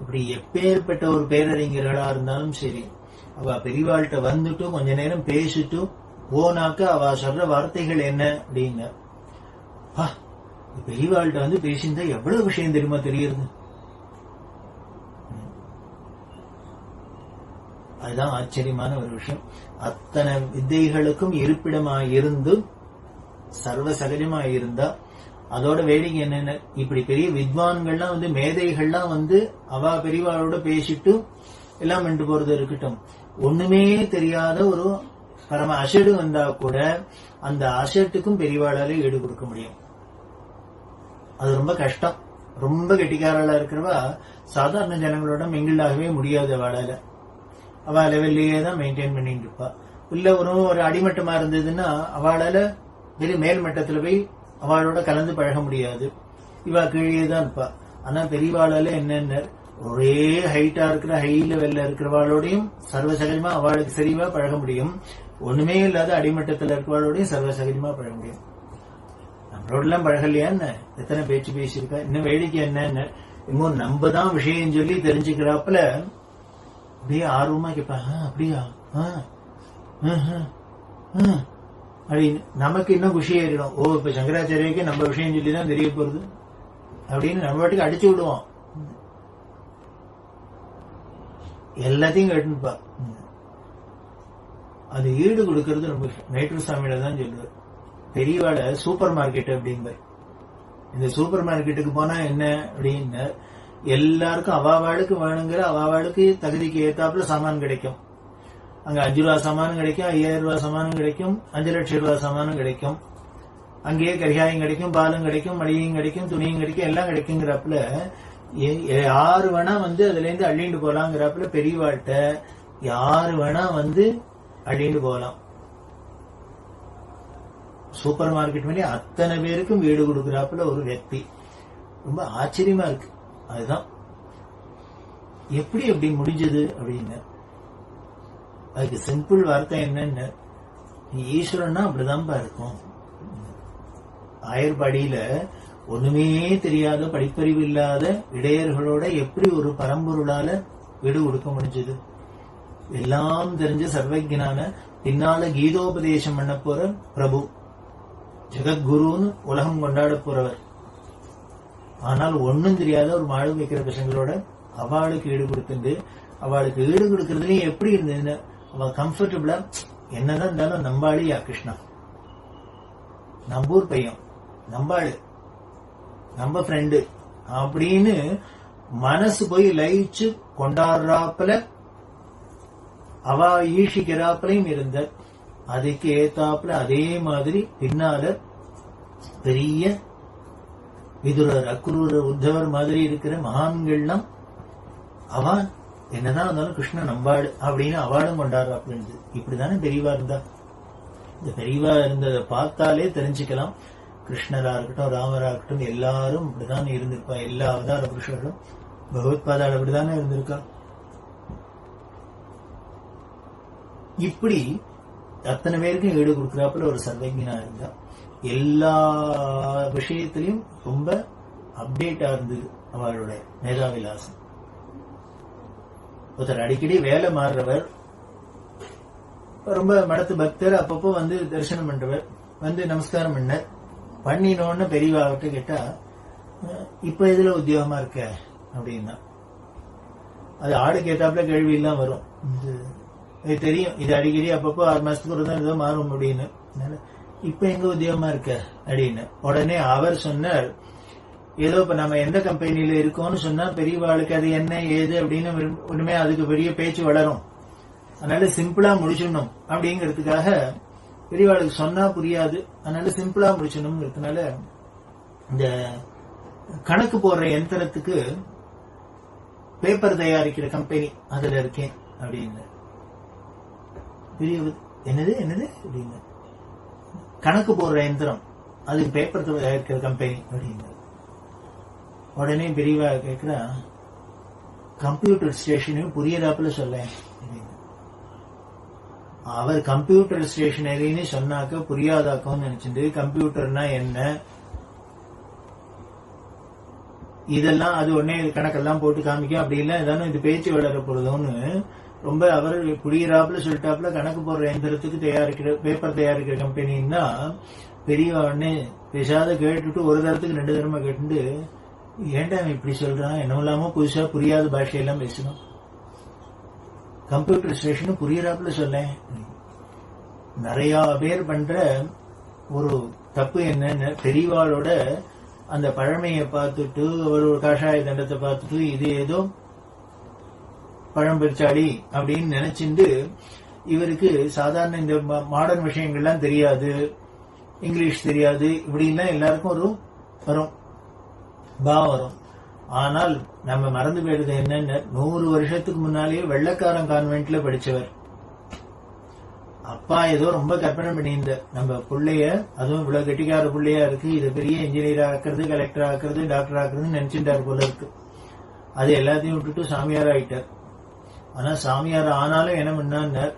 இப்படி எப்பேற்பட்ட ஒரு பேரறிஞர்களா இருந்தாலும் சரி, அவ பெரியவாள்கிட்ட வந்துட்டு கொஞ்ச நேரம் பேசிட்டு போனாக்க அவ சொல்ற வார்த்தைகள் என்ன அப்படிங்க, பெரியவாள்கிட்ட வந்து பேசியிருந்தா எவ்வளவு விஷயம் தெரியுமா தெரியுது. அதுதான் ஆச்சரியமான ஒரு விஷயம். அத்தனை வித்தைகளுக்கும் இருப்பிடமாயிருந்து சர்வ சகஜமாயிருந்தா அதோட வேடிக்கை என்னென்ன, இப்படி பெரிய வித்வான்கள்லாம் வந்து மேதைகள்லாம் வந்து அவ பெரியவாளோட பேசிட்டு எல்லாம் நின்று போறது இருக்கட்டும், ஒண்ணுமே தெரியாத ஒரு பரம அசடு வந்தா கூட அந்த அசட்டுக்கும் பெரியவாளால ஈடு கொடுக்க முடியும். அது ரொம்ப கஷ்டம். ரொம்ப கெட்டிக்காரலா இருக்கிறவா சாதாரண ஜனங்களோட மிங்கிள் ஆகவே முடியாது. அவளால அவ லெவல்லையே தான் மெயின்டைன் பண்ணிட்டு இருப்பா. இல்ல ஒரு அடிமட்டமா இருந்ததுன்னா அவளால வெறும் மேல் மட்டத்துல போய் அவளோட கலந்து பழக முடியாது. இவா கீழே தான் இருப்பா. ஆனா பெரியவாளால என்னென்ன ஒரே ஹைட்டா இருக்கிற ஹை லெவல்ல இருக்கிறவாளோடையும் சர்வசகஜமா அவளுக்கு சரிவா பழக முடியும். ஒண்ணுமே இல்லாத அடிமட்டத்துல இருக்கிறவாளோடையும் சர்வசகஜமா பழக முடியும். நம்மளோட எல்லாம் பழகலையா என்ன, எத்தனை பேச்சு பேசியிருக்கா. இன்னும் வேடிக்கை என்ன, இன்னும் நம்ம தான் விஷயம் சொல்லி தெரிஞ்சுக்கிறாப்புல அப்படியே ஆர்வமா கேட்பாங்க. அப்படியா அப்படின்னு நமக்கு இன்னும் குஷி ஏறிடும். இப்ப சங்கராச்சாரியாக்கு நம்ம விஷயம் சொல்லிதான் தெரிய போறது அப்படின்னு நம்ம வாட்டுக்கு அடிச்சு விடுவோம். எல்லாத்தையும் கேட்டுப்பா. அது ஈடு கொடுக்கறது ரொம்ப மேட்டூர் சாமியில தான் சொல்லுவார். பெரியவாள சூப்பர் மார்க்கெட் அப்படிங்கிறார். இந்த சூப்பர் மார்க்கெட்டுக்கு போனா என்ன அப்படின்னு, எல்லாருக்கும் அவாவாளுக்கு வேணுங்கிற அவாவாளுக்கு தகுதிக்கு ஏத்தாப்புல சாமான் கிடைக்கும். அங்க 5 ரூபா சாமானும் கிடைக்கும், 5000 ரூபாய் சாமானும் கிடைக்கும், 5 லட்சம் ரூபாய் சாமானும் கிடைக்கும். அங்கேயே கரிகாயும் கிடைக்கும், பாலும் கிடைக்கும், மளிகையும் கிடைக்கும், துணியும் கிடைக்கும், எல்லாம் கிடைக்குங்கிறப்பல யாரு வேணா வந்து அதுல இருந்து அள்ளிண்டு போலாங்கிறப்பல பெரியவாழ்கிட்ட யாரு வேணா வந்து அள்ளிண்டு போகலாம். சூப்பர் மார்க்கெட் மாதிரி அத்தனை பேருக்கும் வீடு கொடுக்குறாப்புல ஒரு व्यक्ति. ரொம்ப ஆச்சரியமா இருக்கு. அதுதான் எப்படி முடிஞ்சது அப்படின்னு. அதுக்கு சிம்பிள் வார்த்தை என்னன்னு, ஈஸ்வரன்னா அப்படிதான்பா இருக்கும். ஆயர்பாடியில ஒண்ணுமே தெரியாத படிப்பறிவு இல்லாத இடையர்களோட எப்படி ஒரு பரம்பொருளால வீடு கொடுக்க முடிஞ்சது. எல்லாம் தெரிஞ்ச சர்வஜனான பின்னால கீதோபதேசம் பண்ண போற பிரபு, ஜெகத்குருன்னு உலகம் கொண்டாட போறவர். ஆனால் ஒன்னும் தெரியாத ஒரு மாடு வைக்கிற பசங்களோட அவளுக்கு ஈடு கொடுத்துட்டு, அவளுக்கு ஈடு கொடுக்கறதுலயும் எப்படி இருந்ததுன்னு அவ கம்ஃபர்டபுளா, என்னதான் இருந்தாலும் நம்பாளியா கிருஷ்ணா, நம்பூர் பையன், நம்பாளு, நம்ம ஃப்ரெண்டு அப்படின்னு மனசு போய் லயிச்சு கொண்டாடுறாப்புல அவ ஈஷிக்கிறாப்புலையும் இருந்த. அதுக்கு ஏத்தாப்புல அதே மாதிரி பின்னால பெரிய விதுரர், அக்ரூரர், உத்தவர் மாதிரி இருக்கிற மகான்கள்லாம் அவன் என்னதான் இருந்தாலும் கிருஷ்ணன் நம்பாடு அப்படின்னு அவளும் கொண்டாடுறாப்புல இருந்தது. இப்படிதானே பெரியவா இருந்தா. இந்த பெரியவா இருந்ததை பார்த்தாலே தெரிஞ்சுக்கலாம். கிருஷ்ணரா இருக்கட்டும், ராமரா இருக்கட்டும், எல்லாரும் இப்படிதான் இருந்திருப்பா. எல்லா அவதார புருஷர்களும் பகவத்பாதாள் அப்படிதானே இருந்திருக்கா. இப்படி அத்தனை பேருக்கும் ஈடு கொடுக்குறாப்புல ஒரு சர்வஜனா இருந்தா. எல்லா விஷயத்திலையும் ரொம்ப அப்டேட்டா இருந்தது அவளுடைய மேதாவிலாசம். ஒருத்தர் அடிக்கடி வேலை மாறுறவர், ரொம்ப மடத்து பக்தர், அப்பப்போ வந்து தரிசனம் பண்றவர், வந்து நமஸ்காரம் பண்ணினோன்னு பெரியவாகிட்ட கேட்டா, இப்ப இதுல உத்தியோகமா இருக்க அப்படின்னா, அது ஆளுக்கு ஏத்தாப்புல கேள்வி எல்லாம் வரும். இது தெரியும், இது அடிக்கடி அப்பப்போ 6 மாசத்துக்கு ஒரு தான் ஏதோ மாறும் அப்படின்னு. இப்ப எங்க உத்தியோகமா இருக்க அப்படின்னு உடனே அவர் சொன்னார், ஏதோ இப்ப நம்ம எந்த கம்பெனியில இருக்கோம்னு சொன்னா பெரியவாளுக்கு அது என்ன ஏது அப்படின்னு ஒண்ணுமே அதுக்கு பெரிய பேச்சு வளரும். அதனால சிம்பிளா முடிச்சிடணும் அப்படிங்கிறதுக்காக, பெரியவாளுக்கு சொன்னா புரியாது, அதனால சிம்பிளா முடிச்சிடணும்ங்கிறதுனால இந்த கணக்கு போடுற யந்திரத்துக்கு பேப்பர் தயாரிக்கிற கம்பெனி அதுல இருக்கேன் அப்படின்னு. என்னது அப்படின்னு, கணக்கு போடுற யந்திரம் அதுக்கு பேப்பர் தயாரிக்கிற கம்பெனி அப்படின்னு. உடனே பெரியவா கேட்கிறா, கம்ப்யூட்டர் ஸ்டேஷனையும் புரியறாப்புல சொல்ல. அவர் கம்ப்யூட்டர் ஸ்டேஷனரின்னு சொன்னாக்க புரியாதாக்கும் நினைச்சிட்டு, கம்ப்யூட்டர்னா என்ன, இதெல்லாம் அது உடனே கணக்கெல்லாம் போட்டு காமிக்கும். அப்படி இல்லை ஏதானும் இது பேச்சு வளர போறதுன்னு ரொம்ப அவர் புரியிறாப்புல சொல்லிட்டாப்புல கணக்கு போடுற எந்திரத்துக்கு தயாரிக்கிற பேப்பர் தயாரிக்கிற கம்பெனின்னா பெரிய உடனே பேசாத கேட்டுட்டு ஒரு தரத்துக்கு 2 தரமா கேட்டு ஏன்டா இப்படி சொல்றான், என்ன இல்லாம புதுசா புரியாத பாஷையெல்லாம் பேசணும், கம்ப்யூட்டர் ஸ்டேஷன் புரியிறாப்புல சொல்ல. நிறைய பேர் பண்ற ஒரு தப்பு என்னன்னு பெரியவாளோட அந்த பழமையை பார்த்துட்டு அவரோட காஷாய தண்டத்தை பார்த்துட்டு இது ஏதோ பழம்பெருச்சாளி அப்படின்னு நினைச்சிட்டு இவருக்கு சாதாரண இந்த மாடர்ன் விஷயங்கள்லாம் தெரியாது, இங்கிலீஷ் தெரியாது, இப்படிலாம் எல்லாருக்கும் ஒரு வரும் பாவம் வரும். ஆனால் நம்ம மறந்து போயிடுது என்னன்னு 100 வருஷத்துக்கு முன்னாலேயே வெள்ளக்காரன் கான்வென்ட்ல படிச்சவர். அப்பா ஏதோ ரொம்ப கற்பனை பண்ணியிருந்த நம்ம பிள்ளைய, அதுவும் இவ்வளவு கெட்டிக்கார பிள்ளையா இருக்கு, இது பெரிய இன்ஜினியர் ஆக்குறது, கலெக்டர் ஆக்குறது, டாக்டர் ஆக்குறதுன்னு நினைச்சுட்டார் போல இருக்கு. அது எல்லாத்தையும் விட்டுட்டு சாமியார் ஆயிட்டார். ஆனா சாமியார் ஆனாலும் என்ன பண்ணார்,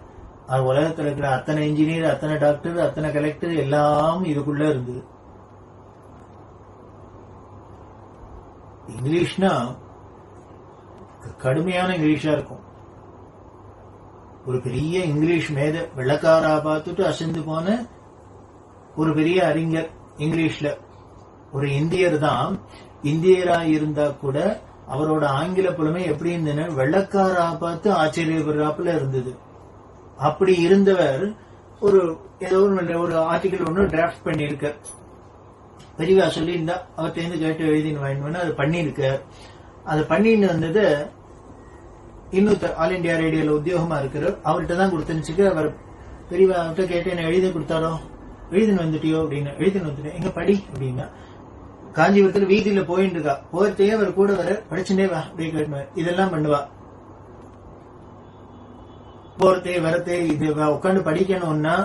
உலகத்துல இருக்கிற அத்தனை இன்ஜினியர், அத்தனை டாக்டர், அத்தனை கலெக்டர் எல்லாம் இதுக்குள்ள இருந்தது. இங்கிலீஷ்னா கடுமையான இங்கிலீஷா இருக்கும். ஒரு பெரிய இங்கிலீஷ் மேத வெள்ளக்காரா பார்த்துட்டு அசந்து போன ஒரு பெரிய அறிஞர் இங்கிலீஷ்ல. ஒரு இந்தியர் தான், இந்தியரா இருந்தா கூட அவரோட ஆங்கில புலமை எப்படி இருந்ததுன்னு வெள்ளக்காரா பார்த்து ஆச்சரியப்படுறாப்புல இருந்தது. அப்படி இருந்தவர் ஒரு ஏதோ ஒரு ஆர்டிகல் ஒன்று டிராஃப்ட் பண்ணிருக்க, பெரியவா சொல்லியிருந்தா அவர்கிட்ட கேட்டு எழுதினு வாங்கினு அது பண்ணிருக்க. அது பண்ணின்னு வந்தது இன்னும் ஆல் இண்டியா ரேடியோல உத்தியோகமா இருக்கிறார், அவர்கிட்ட தான் கொடுத்துருச்சுக்கு. அவர் பெரியவா அவர்கிட்ட கேட்டு என்ன எழுதி கொடுத்தாரோ, எழுதின்னு வந்துட்டியோ அப்படின்னு. எழுதின்னு வந்துட்டேன், எங்க படி அப்படின்னா. காஞ்சிபுரத்துல வீதியில போயிட்டு இருக்கா, போயிட்டே அவர் கூட வர படிச்சுட்டே வா அப்படின்னு கேட்டு இதெல்லாம் பண்ணுவா. போறதே வரத்தே இது உட்காந்து படிக்கணும்னா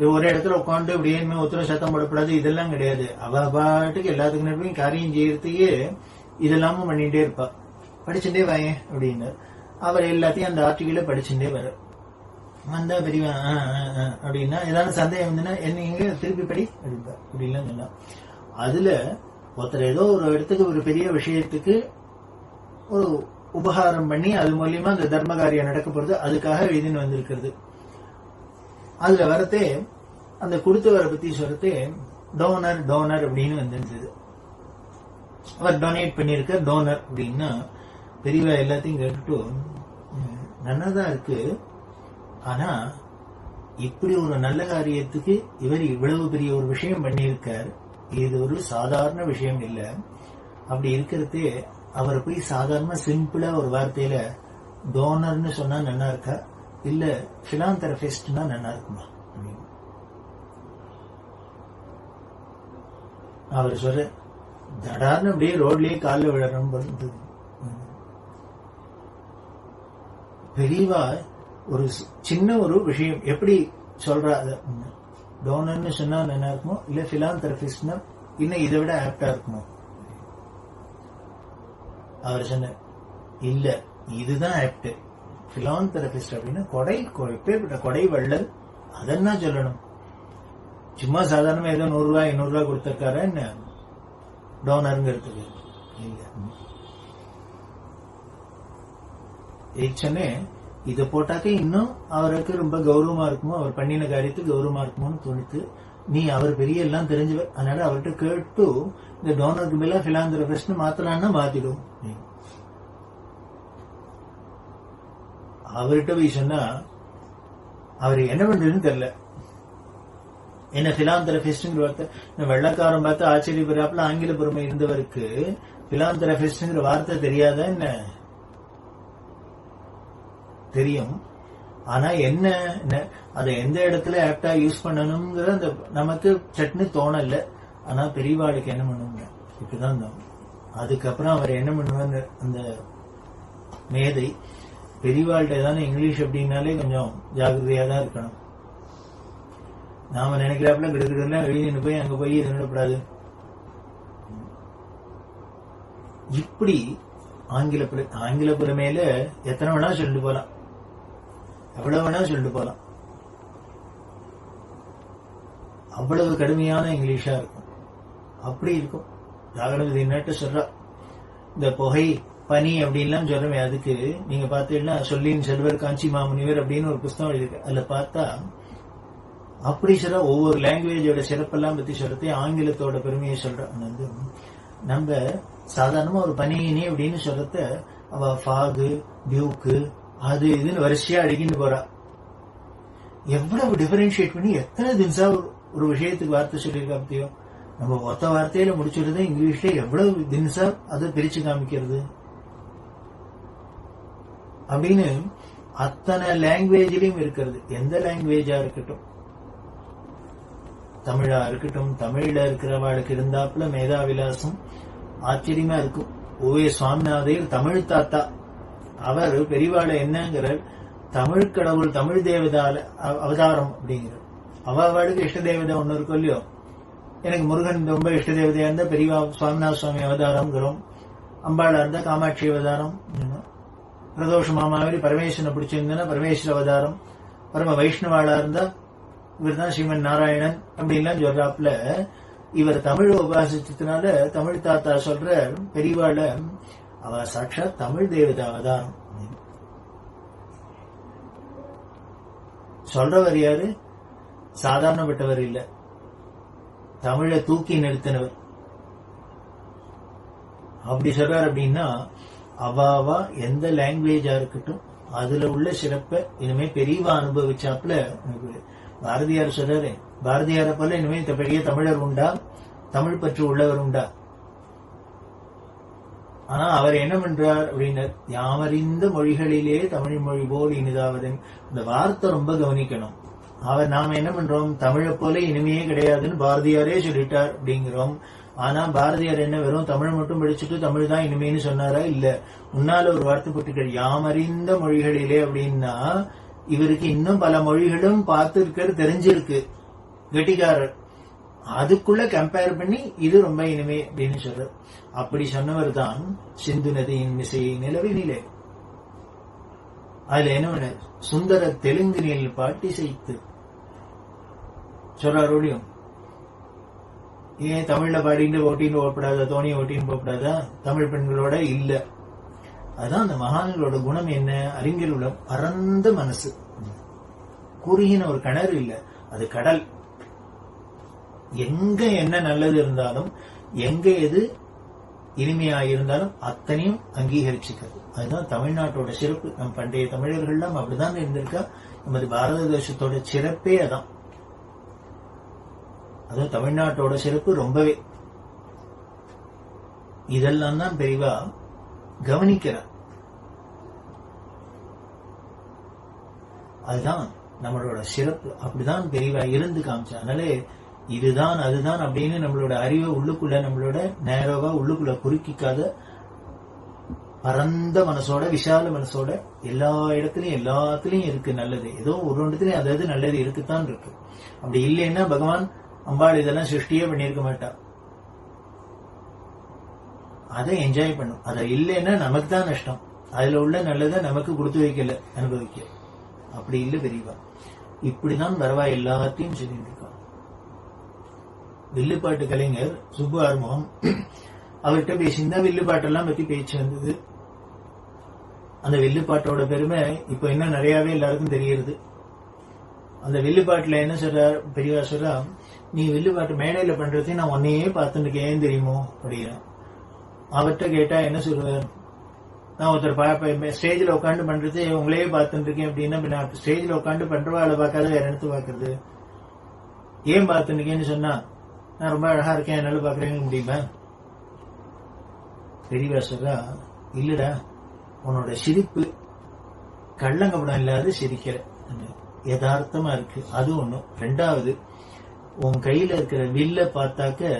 ஒரே இடத்துல உட்காந்து இப்படியே ஒத்துரை சத்தம் போடக்கூடாது, இதெல்லாம் கிடையாது. அவ பாட்டுக்கு எல்லாத்துக்கு நடுவையும் காரியம் செய்யறதுக்கே இதெல்லாமும் பண்ணிட்டே இருப்பா. படிச்சுட்டே வாயேன் அப்படின்னு அவர் எல்லாத்தையும் அந்த ஆர்டிகிள படிச்சுட்டே வர வந்தா பெரியவா அப்படின்னா ஏதாவது சந்தேகம் வந்துன்னா என்ன திருப்பி படி அப்படின்பா. அப்படின்லாம் சொன்னா அதுல ஒருத்தர் ஏதோ ஒரு இடத்துக்கு ஒரு பெரிய விஷயத்துக்கு ஒரு உபகாரம் பண்ணி அது மூலியமா அந்த தர்ம காரியம் நடக்க போறது, அதுக்காக எழுதின்னு வந்திருக்கிறது. அதுல வரத்தே அந்த கொடுத்தவரை பத்தி சொல்றதே டோனர் டோனர் அப்படின்னு வந்துருந்தது. அவர் டொனேட் பண்ணிருக்க டோனர் அப்படின்னா பெரியவா எல்லாத்தையும் கேட்டுட்டு நல்லாதான் இருக்கு, ஆனா இப்படி ஒரு நல்ல காரியத்துக்கு இவர் இவ்வளவு பெரிய ஒரு விஷயம் பண்ணியிருக்கார், இது ஒரு சாதாரண விஷயம் இல்ல. அப்படி இருக்கிறதே அவரை போய் சாதாரண சிம்பிளா ஒரு வார்த்தையில டோனர்னு சொன்னா நல்லா இருக்கா, இல்ல பிலாந்தெரபிஸ்ட்னா நல்லா இருக்குமா அப்படின்னு அவர் சொல்ற. தடார்னு அப்படியே ரோட்லயே காலில் விழறோம். பெரியவா ஒரு சின்ன ஒரு விஷயம் எப்படி சொல்றா, டோனர்னு சொன்னா நல்லா இருக்குமோ, இல்ல பிலாந்தெரபிஸ்ட்னா இன்னும் இதை விட ஆப்டா இருக்குமோ. அவர் சொன்ன இல்ல இதுதான் ஆப்ட், பிலாந்தெரபிஸ்ட் அப்படின்னா கொடை வள்ளல், அதென்ன சொல்லணும். சும்மா சாதாரணமா ஏதோ 100 ரூபாய் 200 ரூபாய் கொடுத்திருக்காரு என்ன டோனருங்கிறதுக்கு இல்ல. இதை போட்டாக்க இன்னும் அவருக்கு ரொம்ப கௌரவமா இருக்குமோ, அவர் பண்ணின காரியத்துக்கு கௌரவமா இருக்குமோன்னு தோணித்து. நீ அவர் பெரிய எல்லாம் தெரிஞ்சவர், அதனால அவர்கிட்ட கேட்டு இந்த டோனருக்கு மேல பிலாந்தெரபிஸ்ட் மாத்தலான்னா மாத்திடும். அவர்கிட்ட போய் சொன்னா அவர் என்ன பண்றதுன்னு தெரியல. என்ன பிலாந்தெரபிஸ்ட்ங்கிற வார்த்தை வெள்ளக்காரன் பார்த்து ஆச்சரியப்படுறாப்புல ஆங்கில பொறுமை இருந்தவருக்கு பிலாந்தெரபிஸ்ட்ங்கிற வார்த்தை தெரியாத என்ன தெரியும். ஆனா என்ன அதை எந்த இடத்துல ஆப்டா யூஸ் பண்ணணுங்கிற அந்த நமக்கு சட்னு தோணல. ஆனா பெரியவாளுக்கு என்ன பண்ணுவாங்க இப்படிதான். அதுக்கப்புறம் அவர் என்ன பண்ணுவாங்க, அந்த மேதை பெரியவாள்கிட்ட ஏதாவது இங்கிலீஷ் அப்படின்னாலே கொஞ்சம் ஜாகிரதையா தான் இருக்கணும். நாம நினைக்கிறாப்புல கிடக்குறதுலாம் வெளியே போய் அங்க போய் இது நடப்படாது. இப்படி ஆங்கில புறமேல எத்தனை வேணா சொல்லிட்டு போலாம், எவ்வளவு வேணா சொல்லிட்டு போலாம். அவ்வளவு கடுமையான இங்கிலீஷா இருக்கும். அப்படி இருக்கும். ஜாகிரதை என்னட்டு சொல்றா, இந்த புகை பனி அப்படின்லாம் சொல்றமே, அதுக்கு நீங்க பாத்தீங்கன்னா சொல்லின் செல்வர் காஞ்சி மாமுனிவர் அப்படின்னு ஒரு புஸ்தகம் எழுதிருக்கு. அதுல பார்த்தா அப்படி சொல்ற ஒவ்வொரு லாங்குவேஜோட சிறப்பெல்லாம் பத்தி சொல்றது, ஆங்கிலத்தோட பெருமையை சொல்றாங்க. வந்து நம்ம சாதாரணமா ஒரு பனியினி அப்படின்னு சொல்றத அவ ஃபாகு, டியூக்கு, அது இதுன்னு வரிசையா அடிக்கிட்டு போறா. எவ்வளவு டிஃபரன்ஷியேட் பண்ணி எத்தனை தினசா ஒரு விஷயத்துக்கு வார்த்தை சொல்லியிருக்கா பத்தியோ. நம்ம ஒத்த வார்த்தையில முடிச்சுடுறது இங்கிலீஷ்ல எவ்வளவு தினசா அதை பிரிச்சு காமிக்கிறது அப்படின்னு அத்தனை லாங்குவேஜ்லயும் இருக்கிறது. எந்த லாங்குவேஜா இருக்கட்டும், தமிழா இருக்கட்டும், தமிழ்ல இருக்கிறவாளுக்கு இருந்தாப்புல மேதாவிலாசம் ஆச்சரியமா இருக்கும். ஓவே சுவாமிநாதையர் தமிழ் தாத்தா, அவர் பெரியவாளை என்னங்கிற தமிழ் கடவுள், தமிழ் தேவதால அவதாரம் அப்படிங்கிற. அவளுக்கு இஷ்ட தேவதை ஒண்ணு இருக்கும் இல்லையோ. எனக்கு முருகன் ரொம்ப இஷ்ட தேவதையா இருந்தா பெரியவா சுவாமிநாத சுவாமி அவதாரம்ங்கிறோம். அம்பாளா இருந்தா காமாட்சி அவதாரம், பிரதோஷ மாமாவரி பரமேஸ்வரனை பிடிச்சிருந்தா பரமேஸ்வர அவதாரம், பரம வைஷ்ணவாளா இருந்தா இவர் தான் ஸ்ரீமன் நாராயணன் அப்படின்லாம் சொல்றாப்புல. இவர் தமிழ் உபாசிச்சதுனால தமிழ் தாத்தா சொல்ற பெரியவாள அவ சாட்சாத் தமிழ் தேவதா அவதாரம். சொல்றவர் யாரு? சாதாரணப்பட்டவர் இல்ல, தமிழை தூக்கி நிறுத்தினவர். அப்படி சொல்றார். அப்படின்னா அவாவா எந்த லாங்குவேஜா இருக்கட்டும் அதுல உள்ள சிறப்பை இனிமே பெரியவா அனுபவிச்சாப்புல. பாரதியார் சொல்றாரு, பாரதியாரை போல இனிமே பெரிய தமிழர் உண்டா, தமிழ் பற்று உள்ளவர் உண்டா? ஆனா அவர் என்ன பண்றார் அப்படின்னா, யாமறிந்த மொழிகளிலே தமிழ் மொழி போல் இனிதாவது. இந்த வார்த்தை ரொம்ப கவனிக்கணும். அவர் நாம என்ன பண்றோம், தமிழை போல இனிமையே கிடையாதுன்னு பாரதியாரே சொல்லிட்டார் அப்படிங்கிறோம். ஆனா பாரதியார் என்ன வெறும் தமிழ் மட்டும் படிச்சுட்டு தமிழ் தான் இனிமேன்னு சொன்னாரா? இல்ல, முன்னால ஒரு வார்த்தை போட்டுக்கிறார், யாமறிந்த மொழிகளிலே. அப்படின்னா இவருக்கு இன்னும் பல மொழிகளும் பார்த்திருக்கிறது, தெரிஞ்சிருக்கு, கெட்டிக்காரர். அதுக்குள்ள கம்பேர் பண்ணி இது ரொம்ப இனிமே அப்படின்னு சொல்ற. அப்படி சொன்னவர் தான் சிந்து நதியின் மிசையை நிலவினிலே. அதுல என்ன சுந்தர தெலுங்கினில் பாட்டி செய்து சொல்றாரோடையும். ஏன் தமிழ்ல பாடிட்டு ஓட்டின்னு போகப்படாதா, தோணியை ஓட்டின்னு போகப்படாதா தமிழ் பெண்களோட? இல்ல. அதுதான் அந்த மகான்களோட குணம் என்ன, அறிஞர் உள்ள பரந்த மனசு. குறுகின ஒரு கிணறு இல்ல, அது கடல். எங்க என்ன நல்லது இருந்தாலும், எங்க எது இனிமையா இருந்தாலும் அத்தனையும் அங்கீகரிச்சுக்கிறது. அதுதான் தமிழ்நாட்டோட சிறப்பு. நம் பண்டைய தமிழர்கள்லாம் அப்படிதான் இருந்திருக்கா. நமது பாரத தேசத்தோட சிறப்பே அதான். அதுவும் தமிழ்நாட்டோட சிறப்பு ரொம்பவே. இதெல்லாம் தான் பெரியவா கவனிக்கிறார். அதுதான் நம்மளோட சிறப்பு. அப்படிதான் பெரியவா இருந்து காமிச்சா. அதனாலே இதுதான் அதுதான் அப்படின்னு நம்மளோட அறிவை உள்ளுக்குள்ள, நம்மளோட நேரவா உள்ளுக்குள்ள குறுக்கிக்காத பரந்த மனசோட, விஷால மனசோட எல்லா இடத்துலயும் எல்லாத்துலயும் இருக்கு நல்லது. ஏதோ ஒரு இடத்துலயும் அதாவது நல்லது இருக்குத்தான் இருக்கு. அப்படி இல்லைன்னா பகவான் அம்பாள் இதெல்லாம் சிருஷ்டியே பண்ணிருக்க மாட்டா. அதை என்ஜாய் பண்ணும். அதை இல்லைன்னா நமக்கு தான் நஷ்டம். அதுல உள்ள நல்லதை நமக்கு கொடுத்து வைக்கல, அனுபவிக்க. அப்படி இல்லை பெரியவா. இப்படிதான் வரவா எல்லாத்தையும் சொல்லிட்டு இருக்கா. வில்லுப்பாட்டு கலைஞர் சுப்பு ஆறுமுகம், அவர்கிட்ட பேசியிருந்தா வில்லுப்பாட்டெல்லாம் பத்தி பேச்சு வந்தது. அந்த வில்லுப்பாட்டோட பெருமை இப்ப இன்னும் நிறையவே எல்லாருக்கும் தெரியுது. அந்த வில்லுப்பாட்டுல என்ன சொல்றார் பெரியவா சொல்றா, நீ வில்லுப்பாட்டு மேடையில பண்றதையும் நான் உன்னையே பார்த்துட்டு ஏன் தெரியுமோ அப்படின்னா. அவர்கிட்ட கேட்டா என்ன சொல்லுவார், நான் ஒருத்தர் ஸ்டேஜ்ல உட்காந்து பண்றது உங்களையே பார்த்துட்டு இருக்கேன் அப்படின்னா, ஸ்டேஜ்ல உட்காந்து பண்றவாளை பார்க்காத வேற இடத்து பாக்குறது, ஏன் பார்த்துட்டு இருக்கேன்னு சொன்னா, நான் ரொம்ப அழகா இருக்கேன் என்னால பாக்குறேன்னு முடியுமா? பெரியவா சொல்றா, இல்லடா, உன்னோட சிரிப்பு கள்ளங்கப்படம் இல்லாத சிரிக்கிற, யதார்த்தமா இருக்கு. அது ஒண்ணு. ரெண்டாவது, உன் கையில இருக்கிற வில்ல பார்த்தாக்க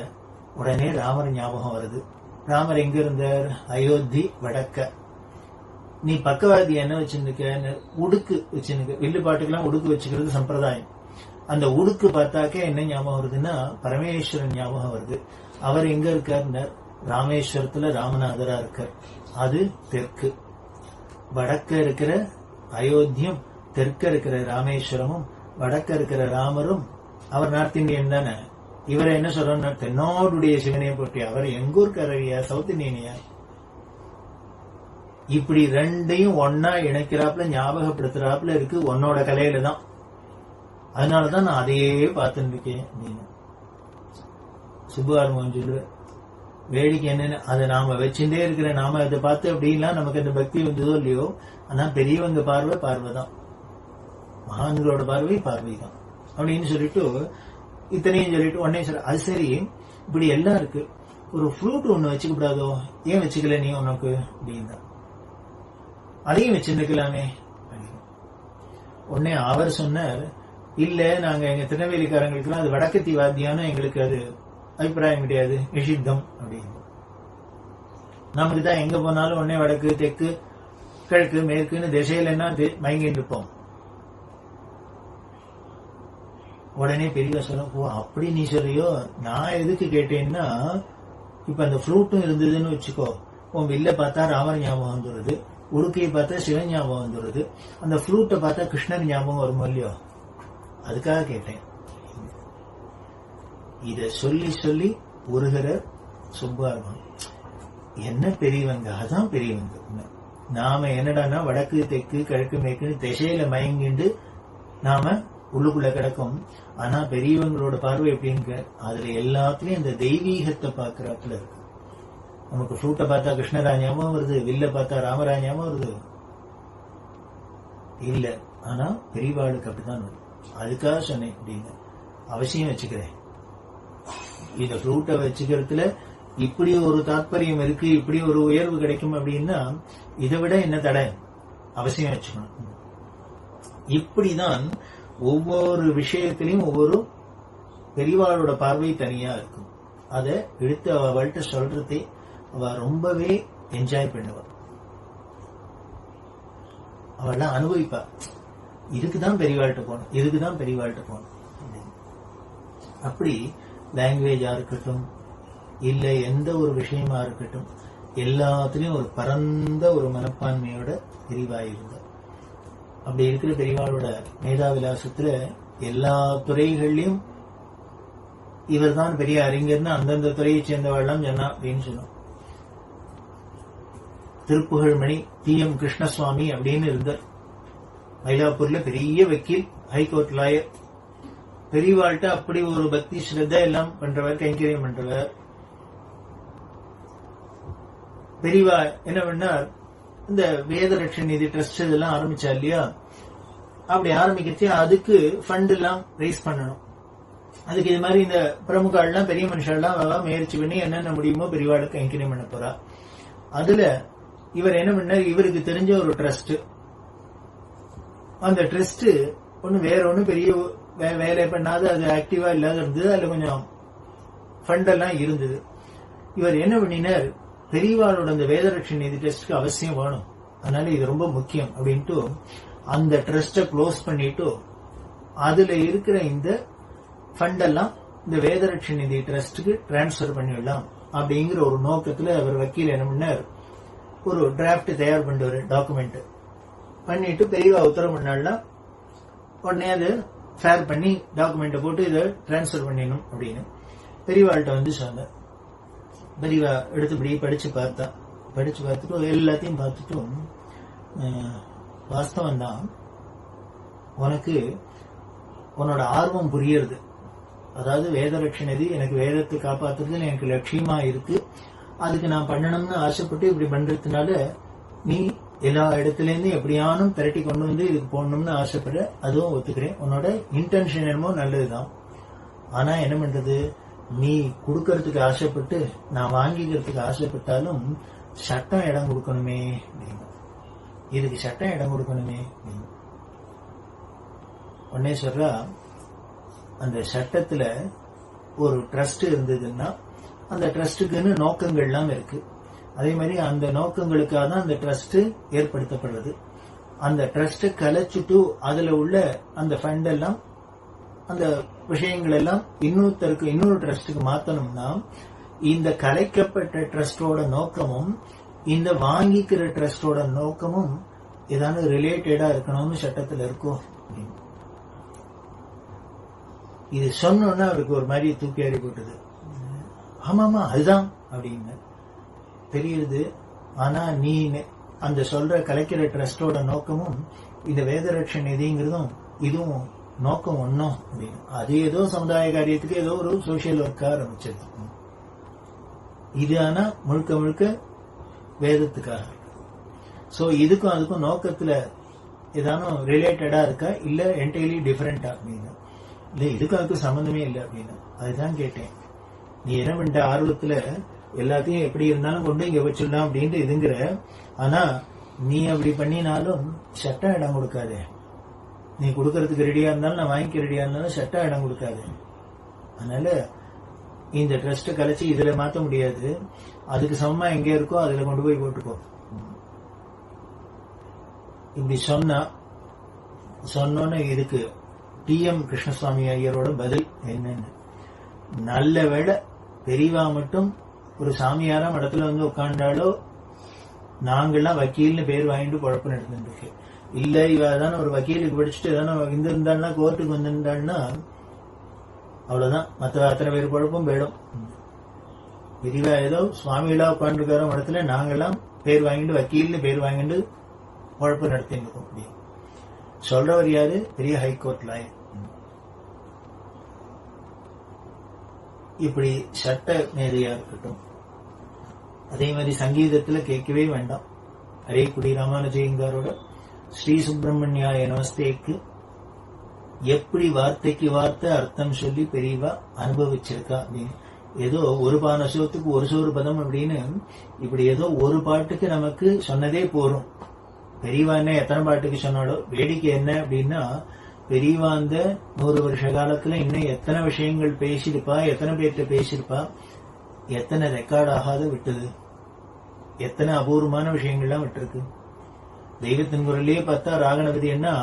உடனே ராமர் ஞாபகம் வருது. ராமர் எங்க இருந்தார்? அயோத்தி வடக்க. நீ பக்கவாதி என்ன வச்சிருக்க? உடுக்கு வச்சிருக்க. வில்லு பாட்டுக்கெல்லாம் உடுக்கு வச்சுக்கிறது சம்பிரதாயம். அந்த உடுக்கு பார்த்தாக்க என்ன ஞாபகம் வருதுன்னா பரமேஸ்வரன் ஞாபகம் வருது. அவர் எங்க இருக்கார்? ராமேஸ்வரத்துல ராமநாதரா இருக்கார். அது தெற்கு. வடக்க இருக்கிற அயோத்தியும், தெற்க இருக்கிற ராமேஸ்வரமும், வடக்க இருக்கிற ராமரும். அவர் நார்த் இந்தியன் தானே. இவரை என்ன சொல்றாரு? தென்னோடுடைய சிவனையை போட்டி. அவர் எங்கூர்காரரியா? சவுத் இந்தியனியா? இப்படி ரெண்டையும் ஒன்னா இணைக்கிறாப்புல ஞாபகப்படுத்துறாப்புல இருக்கு உன்னோட கலையில தான். அதனாலதான் நான் அதையே பார்த்துட்டு இருக்கேன் அப்படின்னு சுப்புவாரமன் சொல்லுவேன். வேடிக்கை என்னன்னு அதை நாம வச்சுட்டே இருக்கிற நாம அதை பார்த்து அப்படின்லாம் நமக்கு அந்த பக்தி வந்ததோ இல்லையோ, ஆனா பெரியவங்க பார்வை தான், மகான்களோட பார்வை தான் அப்படின்னு சொல்லிட்டு இத்தனையும் சொல்லிட்டு உடனே சொல்ற அது சரி இப்படி எல்லாம் இருக்கு, ஒரு ஃப்ளூட் ஒண்ணு வச்சுக்க கூடாதோ, ஏன் வச்சுக்கல நீ உனக்கு அப்படின்னா, அதையும் வச்சிருக்கலாமே. உடனே அவர் சொன்னார், இல்ல நாங்க எங்க திருநெல்வேலிக்காரங்களுக்கு எல்லாம் அது வடக்கத்தி வாத்தியானம், எங்களுக்கு அது அபிப்பிராயம் கிடையாது, நிஷித்தம் அப்படின்னு. நமக்கு தான் எங்க போனாலும் உடனே வடக்கு தெற்கு கிழக்கு மேற்குன்னு திசையில என்ன மயங்கிட்டு இருப்போம். உடனே பெரியவா சொல்ல, ஓ அப்படி நீ சொல்றியோ, நான் எதுக்கு கேட்டேன்னா, இப்ப அந்த ஃப்ளூட்டும் இருந்ததுன்னு வச்சுக்கோ, உன் வில்ல பார்த்தா ராமர் ஞாபகம் வந்துடுது, உடுக்கையை பார்த்தா சிவன் ஞாபகம் வந்துடுது, அந்த ஃப்ளூட்டை பார்த்தா கிருஷ்ணர் ஞாபகம் வருமோ இல்லையோ, அதுக்காக கேட்டேன். இத சொல்லி சொல்லி உருகிற சுப்பாரமன் என்ன பெரியவங்க, அதான் பெரியவங்க. நாம என்னடானா வடக்கு தெற்கு கிழக்கு மேற்குன்னு திசையில மயங்கிண்டு நாம உள்ளுக்குள்ள கிடக்கும். ஆனா பெரியவங்களோட பார்வை எப்படிங்க, அதுல எல்லாத்துலயும் அந்த தெய்வீகத்தை பாக்குறாப்புல இருக்கு. நமக்கு ஃப்ளூட்டை பார்த்தா கிருஷ்ணரா ஞாபகம் வருது, வில்ல பார்த்தா ராமரா ஞாபகம் வருது இல்ல. ஆனா பெரியவாளுக்கு அப்படித்தான் வரும். அதுக்காக சொன்னேன் அப்படின்னு அவசியம் வச்சுக்கிறேன். இந்த ஃப்ளூட்டை வச்சுக்கிறதுல இப்படி ஒரு தாற்பயம் இருக்கு, இப்படி ஒரு உயர்வு கிடைக்கும் அப்படின்னா இதை விட என்ன தடை, அவசியம் வச்சுக்கணும். இப்படிதான் ஒவ்வொரு விஷயத்திலையும் ஒவ்வொரு பெரியவாளோட பார்வை தனியா இருக்கும். அதை எடுத்து அவள்கிட்ட சொல்றதே அவ ரொம்பவே என்ஜாய் பண்ணுவா, அவள்லாம் அனுபவிப்பா. இதுக்குதான் பெரியவாள்கிட்ட போகணும், இதுக்குதான் பெரியவாள்கிட்ட போகணும். அப்படி லாங்குவேஜா இருக்கட்டும் இல்ல எந்த ஒரு விஷயமா இருக்கட்டும், எல்லாத்துலயும் ஒரு பரந்த ஒரு மனப்பான்மையோட பெரியவாயிருந்தார். அப்படி இருக்கிற பெரியவாளோட மேதாவிலாசத்துல எல்லா துறைகள்லயும் இவர் தான் பெரிய அறிஞர்னு அந்தந்த துறையை சேர்ந்தவாழ்லாம் சொன்னா அப்படின்னு சொன்னோம். திருப்புகழ்மணி T.M. கிருஷ்ணசுவாமி அப்படின்னு இருந்தார். மயிலாப்பூர்ல பெரிய வக்கீல், ஹைகோர்ட் லாயர். பெரியவாழ்கிட்ட அப்படி ஒரு பக்தி ஸ்ரத்த எல்லாம் பண்றவர், கைங்கரியம் பண்றவர். பெரியவா என்ன பண்ணார், இந்த வேதரட்சண நிதி ட்ரஸ்ட் இதெல்லாம் ஆரம்பிச்சா இல்லையா, அப்படி ஆரம்பிக்கிறச்சு அதுக்கு ஃபண்ட் எல்லாம் ரைஸ் பண்ணணும். அதுக்கு இது மாதிரி இந்த பிரமுகெல்லாம் பெரிய மனுஷெல்லாம் முயற்சி பண்ணி என்னென்ன முடியுமோ பெரியவாளுக்கு கைங்கரியம் பண்ண போறா. அதுல இவர் என்ன பண்ணார், இவருக்கு தெரிஞ்ச ஒரு ட்ரஸ்ட், அந்த ட்ரஸ்ட் ஒண்ணு வேற ஒண்ணு பெரிய வேலை பண்ணாத, அது ஆக்டிவா இல்லாத இருந்தது, அதுல கொஞ்சம் ஃபண்ட் எல்லாம் இருந்தது. இவர் என்ன பண்ணினார், பெரியவாளோட அந்த வேதரட்சண நிதி ட்ரஸ்ட்க்கு அவசியம் வேணும், அதனால இது ரொம்ப முக்கியம் அப்படின்ட்டு அந்த ட்ரஸ்ட க்ளோஸ் பண்ணிட்டு அதுல இருக்கிற இந்த ஃபண்ட் எல்லாம் இந்த வேதரட்சண நிதி ட்ரஸ்டுக்கு டிரான்ஸ்பர் பண்ணிடலாம் அப்படிங்கிற ஒரு நோக்கத்துல அவர் வக்கீல் என்ன பண்ணார், ஒரு டிராப்ட் தயார் பண்ணுவாரு, டாக்குமெண்ட் பண்ணிட்டு பெரியவா உத்தரவு பண்ணாலும் உடனே அது ஃபேர் பண்ணி டாக்குமெண்ட்டை போட்டு இதை டிரான்ஸ்பர் பண்ணிடணும் அப்படின்னு பெரியவாள்கிட்ட வந்து சொன்னார். பெரியவா எடுத்துபடி படிச்சு பார்த்துட்டு எல்லாத்தையும் பார்த்துட்டும், வாஸ்தவம் தான், உனக்கு உன்னோட ஆர்வம் புரியுறது, அதாவது வேதரட்சணதி எனக்கு வேதத்தை காப்பாத்துறது எனக்கு லட்சியமா இருக்கு, அதுக்கு நான் பண்ணணும்னு ஆசைப்பட்டு இப்படி பண்றதுனால நீ எல்லா இடத்துல இருந்து எப்படியானும் திரட்டி கொண்டு வந்து இதுக்கு போடணும்னு ஆசைப்படுற, அதுவும் ஒத்துக்கிறேன், உன்னோட இன்டென்ஷன் என்னமோ நல்லதுதான். ஆனா என்ன பண்றது, நீ கொடுக்கறதுக்கு ஆசைப்பட்டு நான் வாங்கிக்கிறதுக்கு ஆசைப்பட்டாலும் சட்டம் இடம் கொடுக்கணுமே, இதுக்கு சட்டம் இடம் கொடுக்கணுமே. உடனே சொல்றா, அந்த சட்டத்துல ஒரு ட்ரஸ்ட் இருந்ததுன்னா அந்த ட்ரஸ்டுக்குன்னு நோக்கங்கள்லாம் இருக்கு, அதே மாதிரி அந்த நோக்கங்களுக்காக தான் அந்த ட்ரஸ்ட் ஏற்படுத்தப்படுறது. அந்த ட்ரஸ்ட கலைச்சிட்டு அதுல உள்ள அந்த ஃபண்ட் எல்லாம் அந்த விஷயங்கள் எல்லாம் இன்னொரு ட்ரஸ்டுக்கு மாத்தணும்னா இந்த கலைக்கப்பட்ட ட்ரஸ்டோட நோக்கமும் இந்த வாங்கிக்கிற ட்ரஸ்டோட நோக்கமும் ஏதாவது ரிலேட்டடா இருக்கணும்னு சட்டத்துல இருக்கும். இது சொன்னோன்னா அவருக்கு ஒரு மாதிரி தூக்கி ஏறி போட்டது. ஆமாமா அதுதான் அப்படின்னு தெரியுது. ஆனா நீ அந்த சொல்ற கலைக்கிற ட்ரஸ்டோட நோக்கமும் இந்த வேதரட்ச நிதிங்கிறதும் இதுவும் நோக்கம் ஒன்னும் அப்படின்னு. அது ஏதோ சமுதாய காரியத்துக்கு ஏதோ ஒரு சோசியல் ஒர்க் ஆரம்பிச்சது. இது ஆனா முழுக்க முழுக்க வேதத்துக்காக. சோ இதுக்கும் அதுக்கும் நோக்கத்துல ஏதானும் ரிலேட்டடா இருக்கா இல்ல என்டையர்லி டிஃபரெண்டா அப்படின்னு? இல்ல இதுக்கும் அதுக்கும் சம்பந்தமே இல்லை அப்படின்னு. அதுதான் கேட்டேன். நீ என்ன பண்ணிட்ட, ஆர்வத்துல எல்லாத்தையும் எப்படி இருந்தாலும் கொண்டு இங்க வச்சிடலாம் அப்படின்ட்டு இதுங்கிற. ஆனா நீ அப்படி பண்ணினாலும் சட்டம் இடம் கொடுக்காதே. நீ கொடுக்கறதுக்கு ரெடியா இருந்தாலும் நான் வாங்கிக்க ரெடியா இருந்தாலும் சட்டம் இடம் கொடுக்காது. அதனால இந்த ட்ரஸ்ட் கலைச்சு இதுல மாத்த முடியாது. அதுக்கு சமமா எங்க இருக்கோ அதுல கொண்டு போய் போட்டுக்கோ. இப்படி சொன்னோன்னு இதுக்கு டி.எம். கிருஷ்ணசுவாமி ஐயரோட பதில் என்னன்னு, நல்ல வேளை பெரியவா மட்டும் ஒரு சாமியாரா மடத்துல வந்து உட்காண்டாலோ நாங்கெல்லாம் வக்கீல்னு பேர் வாங்கிட்டு குழப்பம் நடந்துருக்கு. இல்ல இவ தானே ஒரு வக்கீலுக்கு படிச்சுட்டு தானே இருந்திருந்தாள்னா கோர்ட்டுக்கு வந்திருந்தாள்னா அவ்வளவுதான். மற்ற அத்தனை பேர் குழப்பம் போயிடும். பெரியவா ஏதோ சுவாமிகளா உட்காந்துருக்கார மடத்துல நாங்கெல்லாம் பேர் வாங்கிட்டு வக்கீல்னு பேர் வாங்கிட்டு குழப்பம் நடத்திருக்கோம். அப்படி சொல்றவர் யாரு? பெரிய ஹைகோர்ட் லாயர். இப்படி சட்ட மேதையா இருக்கட்டும். அதே மாதிரி சங்கீதத்துல கேட்கவே வேண்டாம். அரைக்குடி ராமானுஜயங்காரோட ஸ்ரீ சுப்பிரமணியாய நமஸ்தேக்கு எப்படி வார்த்தைக்கு வார்த்தை அர்த்தம் சொல்லி பெரியவா அனுபவிச்சிருக்கா அப்படின்னு. ஏதோ ஒரு பான சோத்துக்கு ஒரு சோறு பதம் அப்படின்னு இப்படி ஏதோ ஒரு பாட்டுக்கு நமக்கு சொன்னதே போரும். பெரியவா என்ன எத்தனை பாட்டுக்கு சொன்னாலோ வேடிக்கை என்ன அப்படின்னா, பெரியவா அந்த 100 வருஷ காலத்துல இன்னும் எத்தனை விஷயங்கள் பேசியிருப்பா, எத்தனை பேர்கிட்ட பேசியிருப்பா, எத்தனை ரெக்கார்ட் ஆகாத விட்டது, எத்தனை அபூர்வமான விஷயங்கள்லாம் விட்டுருக்கு. தெய்வத்தின் குரலையே பார்த்தா ராகணபதி என்ன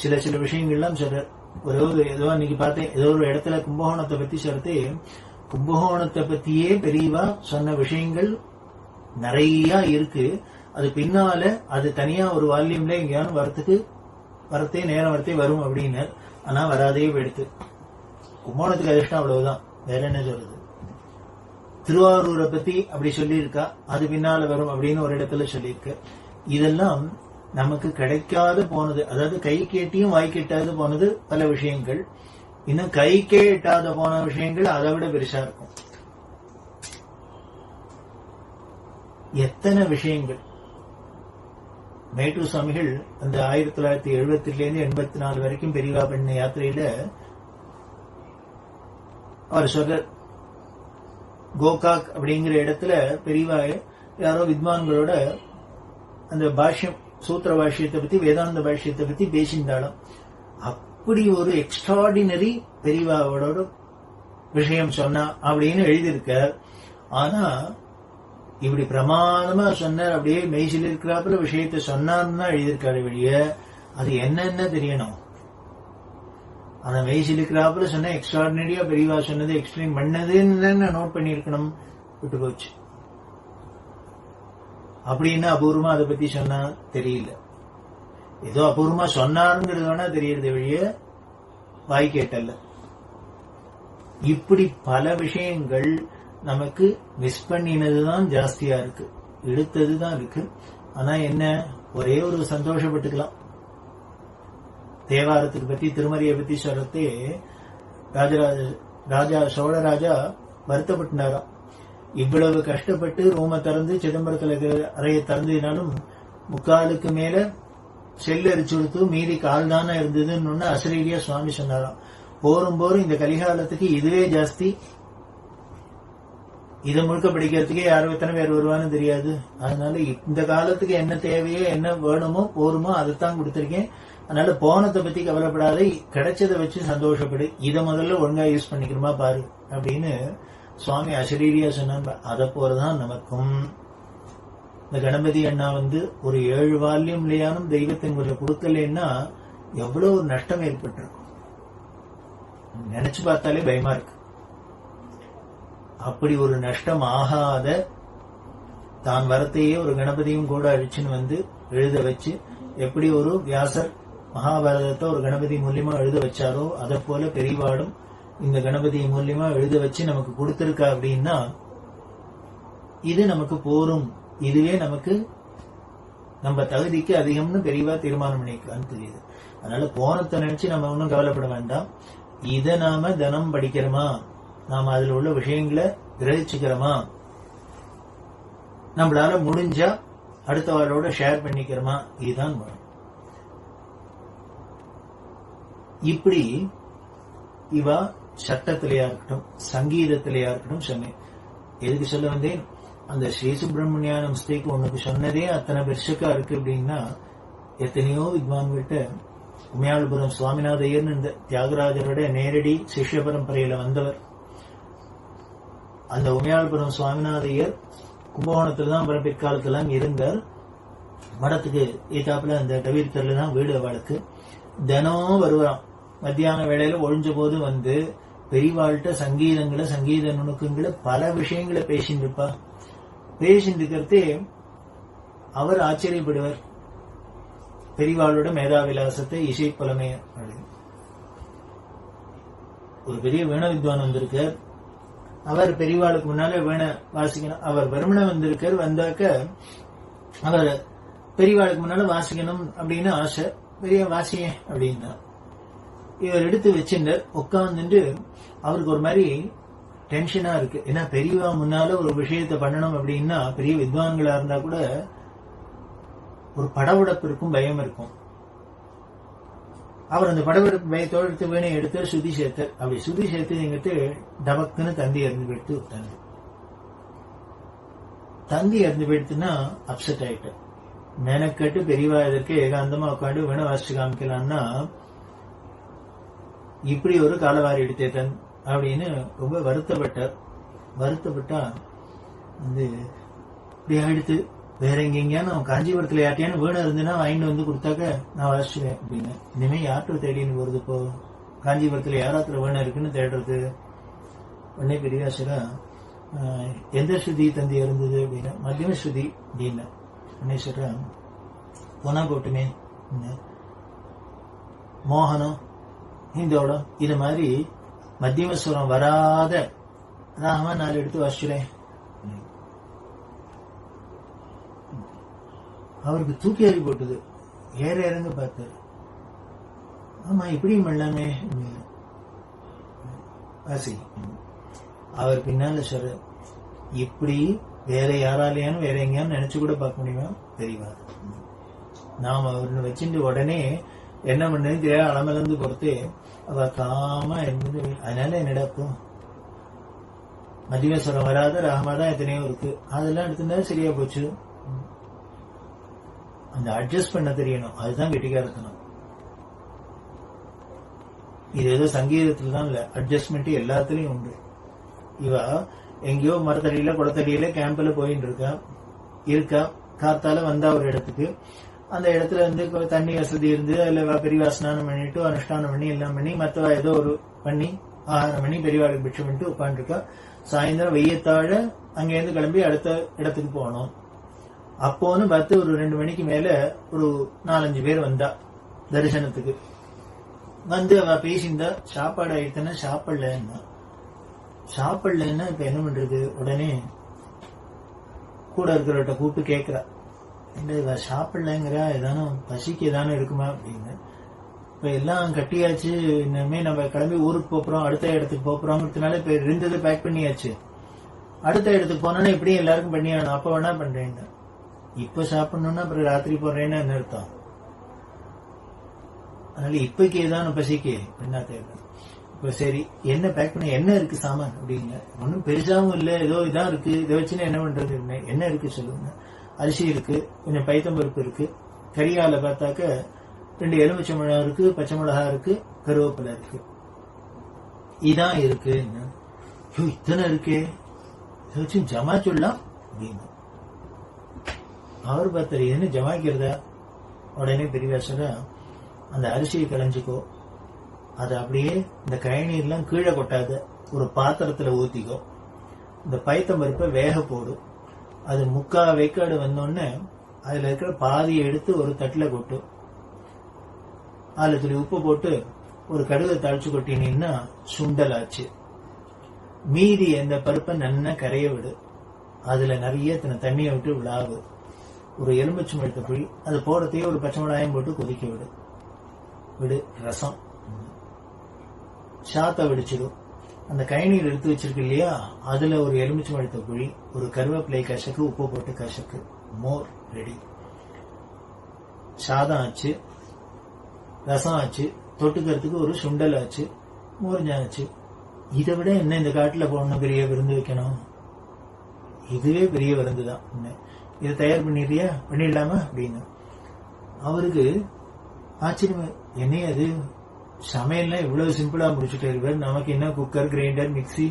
சில விஷயங்கள்லாம் சொல்ற. ஏதோ அன்னைக்கு பார்த்தேன், ஏதோ ஒரு இடத்துல கும்பகோணத்தை பத்தி சொல்றதே, கும்பகோணத்தை பத்தியே பெரியவா சொன்ன விஷயங்கள் நிறைய இருக்கு. அது பின்னால அது தனியா ஒரு வால்யூம்ல எங்கேயாவது வரத்தே நேரம் வரத்தே வரும் அப்படின்னு. ஆனா வராதே எடுத்து கும்பகோணத்துக்கு அதிர்ஷ்டம் அவ்வளவுதான், வேற என்ன சொல்றது. திருவாரூரை பத்தி அப்படி சொல்லியிருக்கா, அது பின்னால வரும் அப்படின்னு ஒரு இடத்துல சொல்லியிருக்கு. இதெல்லாம் நமக்கு கிடைக்காது போனது. அதாவது கை கேட்டியும் வாய் கேட்டாது போனது பல விஷயங்கள். இன்னும் கை கேட்டாத போன விஷயங்கள் அதை விட பெருசா இருக்கும். எத்தனை விஷயங்கள். மேட்டூர் சுவாமிகள் அந்த 1970 84 வரைக்கும் பெரியவா பண்ண யாத்திரையில அவர் சொல்ற, கோகாக் அப்படிங்கிற இடத்துல பெரியவா யாரோ வித்வான்களோட அந்த பாஷ்யம் சூத்திர பாஷ்யத்தை பத்தி வேதாந்த பாஷ்யத்தை பத்தி பேசியிருந்தாலும் அப்படி ஒரு எக்ஸ்ட்ராடினரி பெரியவாவோட விஷயம் சொன்னா அப்படின்னு எழுதியிருக்க. ஆனா இப்படி பிரமாதமா சொன்னார், அப்படியே மெய்சில் இருக்கிறாப்புல விஷயத்த சொன்னார்னு தான் எழுதியிருக்காரு வெளிய. அது என்னன்னு தெரியணும். அந்த மெய்சில் இருக்கிறாப்புல சொன்ன எக்ஸ்ட்ராடினரியா பெரியவா சொன்னது எக்ஸ்பிளைன் பண்ணதுன்னு நோட் பண்ணிருக்கணும், விட்டு போச்சு. அப்படின்னு அபூர்வமா அதை பத்தி சொன்னா தெரியல. ஏதோ அபூர்வமா சொன்னாருங்கிறது வேணா தெரியுது வெளிய, வாய் கேட்டல்ல. இப்படி பல விஷயங்கள் நமக்கு மிஸ் பண்ணினதுதான் ஜாஸ்தியா இருக்கு, எடுத்ததுதான் இருக்கு. ஆனா என்ன, ஒரே ஒரு சந்தோஷப்பட்டுக்கலாம். தேவாரத்துக்கு பத்தி திருமறையை பத்தி சொல்றதே ராஜா சோழராஜா வருத்தப்பட்டாராம். இவ்வளவு கஷ்டப்பட்டு ரூமை திறந்து சிதம்பரத்துல அறையை திறந்ததுனாலும் முக்காலுக்கு மேல செல்லு அரிச்சு கொடுத்து மீறி கால் தானே இருந்ததுன்னு அசரீரியா சுவாமி சொன்னாராம். போரும் இந்த கலிகாலத்துக்கு இதுவே ஜாஸ்தி. இதை முழுக்க படிக்கிறதுக்கே யாரும் எத்தனை பேர் வருவான்னு தெரியாது. அதனால இந்த காலத்துக்கு என்ன தேவையோ என்ன வேணுமோ போருமோ அதைத்தான் கொடுத்திருக்கேன். அதனால போனத்தை பத்தி கவலைப்படாத, கிடைச்சதை வச்சு சந்தோஷப்படு, இதை முதல்ல ஒழுங்கா யூஸ் பண்ணிக்கிறோமா பாரு அப்படின்னு சுவாமி அசரீரியா சொன்னாங்க. அதை போலதான் நமக்கும் இந்த கணபதி அண்ணா ஒரு 7 வால்யூம்லயானும் தெய்வத்தின் குரலை கொடுக்கலன்னா எவ்வளவு ஒரு நஷ்டம் ஏற்பட்டிருக்கும் நினைச்சு பார்த்தாலே பயமா இருக்கு. அப்படி ஒரு நஷ்டம் ஆகாத தான் வரத்தையே ஒரு கணபதியும் கூட அழிச்சுன்னு எழுத வச்சு, எப்படி ஒரு வியாசர் மகாபாரதத்தை ஒரு கணபதி மூலியமா எழுத வச்சாரோ அதை போல பெரியவாடும் இந்த கணபதி மூலியமா எழுத வச்சு நமக்கு கொடுத்திருக்கா. அப்படின்னா இது நமக்கு போரும். இதுவே நமக்கு நம்ம தகுதிக்கு அதிகம்னு பெரியவா தீர்மானம் பண்ணிக்கலான்னு தெரியுது. அதனால போனத்தை நினைச்சு நம்ம ஒன்றும் கவலைப்பட வேண்டாம். இதை நாம தினம் படிக்கிறோமா, நாம அதுல உள்ள விஷயங்களை கிரகிச்சுக்கிறோமா, நம்மளால முடிஞ்சா அடுத்தவரோட ஷேர் பண்ணிக்கிறோமா, இதுதான் வரும். இப்படி இவா சட்டத்திலேயா இருக்கட்டும், சங்கீதத்திலேயா இருக்கட்டும் சொன்னேன். எதுக்கு சொல்ல வந்தேன், அந்த ஸ்ரீ சுப்பிரமணியான மிஸ்டேக் உனக்கு சொன்னதே அத்தனை பெருசுக்கா இருக்கு அப்படின்னா, எத்தனையோ வித்வான்கிட்ட உமையாள்புரம் சுவாமிநாத ஐயர்னு இந்த தியாகராஜரோட நேரடி சிஷ்ய பரம்பரையில வந்தவர். அந்த உமையாள்புரம் சுவாமிநாத ஐயர் கும்பகோணத்துல தான் அப்புறம் பிற்காலத்துல இருந்தார். மடத்துக்கு ஏத்தாப்புல அந்த டவீர்கர்ல தான் வீடு அவளுக்கு. தினம் வருவான். மத்தியான வேளையில ஒழிஞ்ச போது வந்து பெரியவாழ்கிட்ட சங்கீதங்களை, சங்கீத நுணுக்கங்களை, பல விஷயங்களை பேசிட்டு இருப்பா. பேசிட்டு இருக்கிறதே அவர் ஆச்சரியப்படுவார். பெரியவாளோட மேதாவிலாசத்தை, இசை புலமைய. ஒரு பெரிய வீண வித்வான் வந்திருக்கார். அவர் பெரியவாளுக்கு முன்னாலே வீண வாசிக்கணும். அவர் வெறுமனை வந்திருக்கார். வந்தாக்க அவர் பெரியவாளுக்கு முன்னால வாசிக்கணும் அப்படின்னு ஆசை. பெரிய வாசிய அப்படின்னா இவர் எடுத்து வச்சிருந்தார். உட்கார்ந்துட்டு அவருக்கு ஒரு மாதிரி டென்ஷனா இருக்கு. ஏன்னா பெரியவா முன்னால ஒரு விஷயத்தை பண்ணணும் அப்படின்னா, பெரிய வித்வான்களா இருந்தா கூட ஒரு படபடப்பு இருக்கும், பயம் இருக்கும். அவர் அந்த படபடப்பு பயத்தோடு எடுத்து வீணை எடுத்து சுதி சேர்த்தார். அப்படி சுதி சேர்த்து எங்கிட்டு டபக்குன்னு தந்தி இறந்து போயிடுத்து விட்டாங்க. தந்தி இறந்து போயிடுத்துன்னா அப்செட் ஆயிட்டார். மெனக்கட்டு பெரியவா இதற்கு ஏகாந்தமா உட்காந்து வீணை வாசிச்சு காமிக்கலாம்னா இப்படி ஒரு காலவாரி எடுத்தேன் அப்படின்னு ரொம்ப வருத்தப்பட்டார். வருத்தப்பட்டா வந்து இப்படி ஆயிடுத்து, வேற எங்கெங்கயானு காஞ்சிபுரத்துல யார்ட்டையானு வீணை இருந்துன்னா வாங்கிட்டு வந்து கொடுத்தாக்க நான் வாசிச்சுவேன் அப்படின்னு. இனிமே யார்கிட்ட தேடின்னு போறது, இப்போ காஞ்சிபுரத்துல யாராத்துல வீணை இருக்குன்னு தேடுறது. உடனே பெரியாசரா எந்த ஸ்ருதி தந்தி இருந்தது அப்படின்னா, மத்தியம ஸ்ருதி அப்படின்னா. உடனே சொல்ற போனா போட்டுமே, மோகனம், ஹிந்தோடம், இது மாதிரி மத்தியமஸ்வரம் வராத ராகமா 4 எடுத்து வாசிச்சுறேன். அவருக்கு தூக்கி அறி போட்டது. ஏற இறங்க பார்த்தாரு. ஆமா இப்படியும் பண்ணலாமே வாசி. அவர் பின்னால சொல்ற, இப்படி வேற யாராலையானு வேற எங்கேயானு நினைச்சு கூட பார்க்க முடியுமா தெரியவா. நாம அவரு வச்சுட்டு உடனே என்ன பண்ணு தெரியாது அளமிழந்து பொறுத்து அவ காமா இருந்தது. அதனால என்னடாப்போ மதிவேஸ்வரம் வராத ராகமாதான் எத்தனையோ இருக்கு, அதெல்லாம் எடுத்துட்டா சரியா போச்சு. அந்த அட்ஜஸ்ட் பண்ண தெரியணும், அதுதான் கெட்டிக்காரத்தனம். இது ஏதோ சங்கீதத்துல தான் இல்ல, அட்ஜஸ்ட்மெண்ட் எல்லாத்துலயும் உண்டு. இவ எங்கேயோ மரத்தடியில குளத்தடியில கேம்ப்ல போயிட்டு இருக்கா. காத்தால வந்தா ஒரு இடத்துக்கு, அந்த இடத்துல இருந்து தண்ணி வசதி இருந்து அதுல பெரியவா ஸ்நானம் பண்ணிட்டு அனுஷ்டானம் பண்ணி எல்லாம் பண்ணி மத்தவா ஏதோ ஒரு பண்ணி ஆகாரம் பண்ணி பெரியவாளுக்கு பிட்சை பண்ணிட்டு உட்காந்துருக்கா. சாயந்தரம் வெய்யத்தாழ அங்கிருந்து கிளம்பி அடுத்த இடத்துக்கு போனோம். அப்போன்னு பார்த்து ஒரு 2 மணிக்கு மேல ஒரு 4-5 பேர் வந்தா தரிசனத்துக்கு. வந்து அவ பேசியிருந்தா சாப்பாடு ஆயிடுச்சுன்னா சாப்பிடலன்னா இப்ப என்ன பண்றது. உடனே கூட இருக்கிறவட்ட கூப்பிட்டு கேட்கிறா, இவ சாப்பிடலங்கிறா, ஏதானும் பசிக்கு ஏதானும் இருக்குமா அப்படின்னு. இப்ப எல்லாம் கட்டியாச்சு, இனிமே நம்ம கிளம்பி ஊருக்கு போறோம், அடுத்த இடத்துக்கு போறோம்ங்கிறதுனால இப்ப இருந்தது பேக் பண்ணியாச்சு. அடுத்த இடத்துக்கு போனோன்னா இப்படியும் எல்லாருக்கும் பண்ணி ஆகணும். அப்ப வேணா பண்றேன். இப்ப சாப்பிடணும்னா அப்புறம் ராத்திரி போடுறேன்னு என்ன அர்த்தம். அதனால இப்பக்கு ஏதான பசிக்கு என்ன தேவை. இப்ப சரி என்ன பேக் பண்ண, என்ன இருக்கு சாமான் அப்படின்னு. ஒன்னும் பெருசாவும் இல்ல, ஏதோ இதான் இருக்கு, இதை வச்சுன்னா என்ன பண்றது. என்ன இருக்கு சொல்லுங்க. அரிசி இருக்கு, கொஞ்சம் பைத்தம்பருப்பு இருக்கு, கரியால பார்த்தாக்க 2 எலுமிச்சை மிளகா இருக்கு, பச்சை மிளகா இருக்கு, கருவேப்பிலை இருக்கு, இதான் இருக்கு. இத்தனை இருக்கு, இதை வச்சு ஜமா சொல்லலாம் அப்படின்னு. அவர் பார்த்தாரு, என்ன ஜமாக்கிறதா. உடனே பெரியவாசரா, அந்த அரிசியை களைஞ்சிக்கோ, அதை அப்படியே இந்த கழநீர்லாம் கீழே கொட்டாத, ஒரு பாத்திரத்துல ஊத்திக்கோ, இந்த பைத்தம்பருப்பை வேக போடு, அது 3/4 வேக்காடு வந்தோடனே அதுல இருக்கிற பாதியை எடுத்து ஒரு தட்டுல கொட்டு, அதுல துளி உப்பு போட்டு ஒரு கடுகை தாளிச்சு கொட்டினீங்கன்னா சுண்டல் ஆச்சு. மீதி அந்த பருப்பை நல்லா கரைய விடு, அதுல நிறைய தண்ணியை விட்டு விழாவு. ஒரு எலுமிச்சம் எடுத்த புளி, அது போடுறதையே ஒரு பச்சை மிளகாயம் போட்டு கொதிக்க விடு. ரசம் சாத்த வெடிச்சிடும். அந்த கைநீர் எடுத்து வச்சிருக்கு இல்லையா, அதுல ஒரு எலுமிச்சம் எடுத்த புளி, ஒரு கருவேப்பிலை கசக்கு, உப்பு போட்டு கசக்கு, மோர் ரெடி. சாதம் ஆச்சு, ரசம் ஆச்சு, தொட்டுக்கிறதுக்கு ஒரு சுண்டல் ஆச்சு, மோர்ஜா ஆச்சு. இதை விட என்ன இந்த காட்டுல போன பெரிய விருந்து வைக்கணும்? இதுவே பெரிய விருந்து தான். இதை தயார் பண்ணிடுறியா, பண்ணிடலாமா அப்படின்னு அவருக்கு ஆச்சரியம். என்ன அது சமையல்லாம் இவ்வளவு சிம்பிளா முடிச்சுட்டு இருப்பார், நமக்கு என்ன குக்கர், கிரைண்டர், மிக்சி,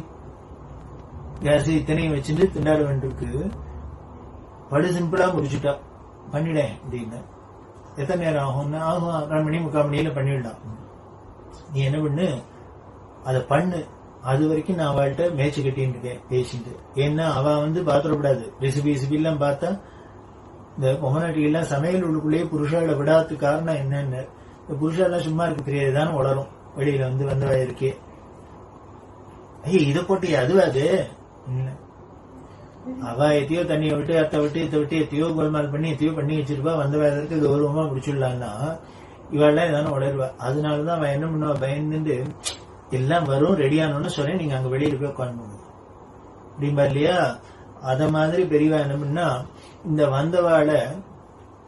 கேஸ் இத்தனையும் வச்சுட்டு திண்டாட வேண்டியிருக்கு. படு சிம்பிளா முடிச்சுட்டா, பண்ணிட அப்படின்னு. எத்தனை நேரம் ஆகும்னா, ஆகும் 1/2 மணி 3/4 மணியில பண்ணிடலாம். நீ என்ன பண்ணு, அதை பண்ணு. அது வரைக்கும் நான் அவள்கிட்ட மேய்ச்சி கட்டின்னு இருக்கேன் பேசிட்டு. ஏன்னா அவ பாத்திரப்படாது. ரெசிபி எல்லாம் பார்த்தா இந்த பொம்மநாட்டி எல்லாம் சமையல் உள்ளுக்குள்ளேயே புருஷால விடாததுக்கு காரணம் என்னன்னு, இந்த புருஷாலாம் சும்மா இருக்கு தெரியாதுதானே வளரும். வெளியில வந்தவா இருக்கே, ஐய இதை போட்டு அதுவாது அவ எத்தையோ தண்ணியை விட்டு அத்தை விட்டு இதை விட்டு எத்தையோ கோல்மால் பண்ணி எத்தையோ பண்ணி வச்சிருப்பா. வந்தவா இதற்கு கௌரவமா முடிச்சுடலான்னா இவாள்லாம் ஏதானு வளருவா. அதனாலதான் அவன் என்ன பண்ணுவா, பயந்துட்டு எல்லாம் வரும் ரெடியானு சொன்னேன், நீங்க அங்க வெளியில போய் உட்காந்து அப்படின்பா இல்லையா. அத மாதிரி பெரியவா என்ன பண்ணா, இந்த வந்தவாளை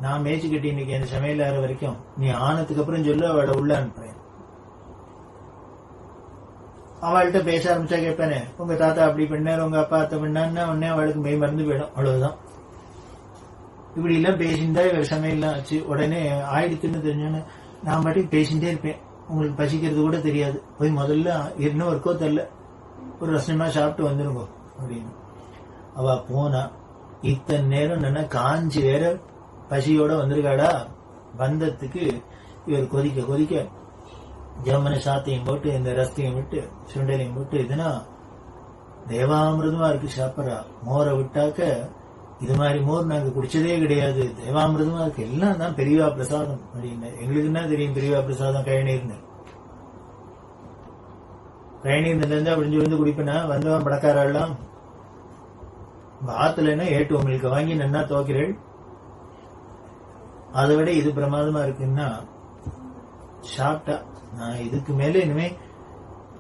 நான் மேய்ச்சி கட்டி இன்னைக்கு என் சமையல் ஆற வரைக்கும் நீ ஆனதுக்கு அப்புறம் சொல்லு, அவளை உள்ள அனுப்புறேன். அவள்கிட்ட பேச ஆரம்பிச்சா கேட்பானே, உங்க தாத்தா அப்படி பண்ணாரு, உங்க அப்பா அத்தை பண்ணான்னா உடனே அவளுக்கு மெய் மறந்து போயிடும். அவ்வளவுதான். இப்படி எல்லாம் பேசிண்டா இவர் சமையல்லாம் ஆச்சு. உடனே ஆயிடுத்துன்னு தெரிஞ்சோன்னு நான் பாட்டுக்கு பேசிட்டே இருப்பேன். உங்களுக்கு பசிக்கிறது கூட தெரியாது. போய் முதல்ல இன்னும் ஒர்க்கோ தெரியல, ஒரு ரசமா சாப்பிட்டு வந்துருங்க அப்படின்னு. அவ போனா இத்தனை நேரம் என்ன காஞ்சி வேற பசியோட வந்திருக்காடா. வந்ததுக்கு இவர் கொதிக்க கொதிக்க ஜம்மனை சாத்தையும் போட்டு இந்த ரசத்தையும் விட்டு சுண்டலையும் போட்டு, இதுனா தேவாமிரதமா இருக்கு சாப்பிட்றா. மோரை விட்டாக்க இது மாதிரி மோர் நாங்க குடிச்சதே கிடையாது, தேவாமிரதமா இருக்கு, எல்லாம் தான் பெரியவா பிரசாதம் அப்படின்னு. எங்களுக்கு என்ன தெரியும் பெரியவா பிரசாதம் கழநீர்னு. கழநீர் இருந்தா விழுந்து விழுந்து குடிப்பேனா, வந்தவன் படக்காரெல்லாம் ஆத்துலன்னா ஏட்டு உங்களுக்கு வாங்கி நன்னா துவைக்கிறேள். அதை விட இது பிரமாதமா இருக்குன்னா சாப்பிட்டா. நான் இதுக்கு மேல இனிமே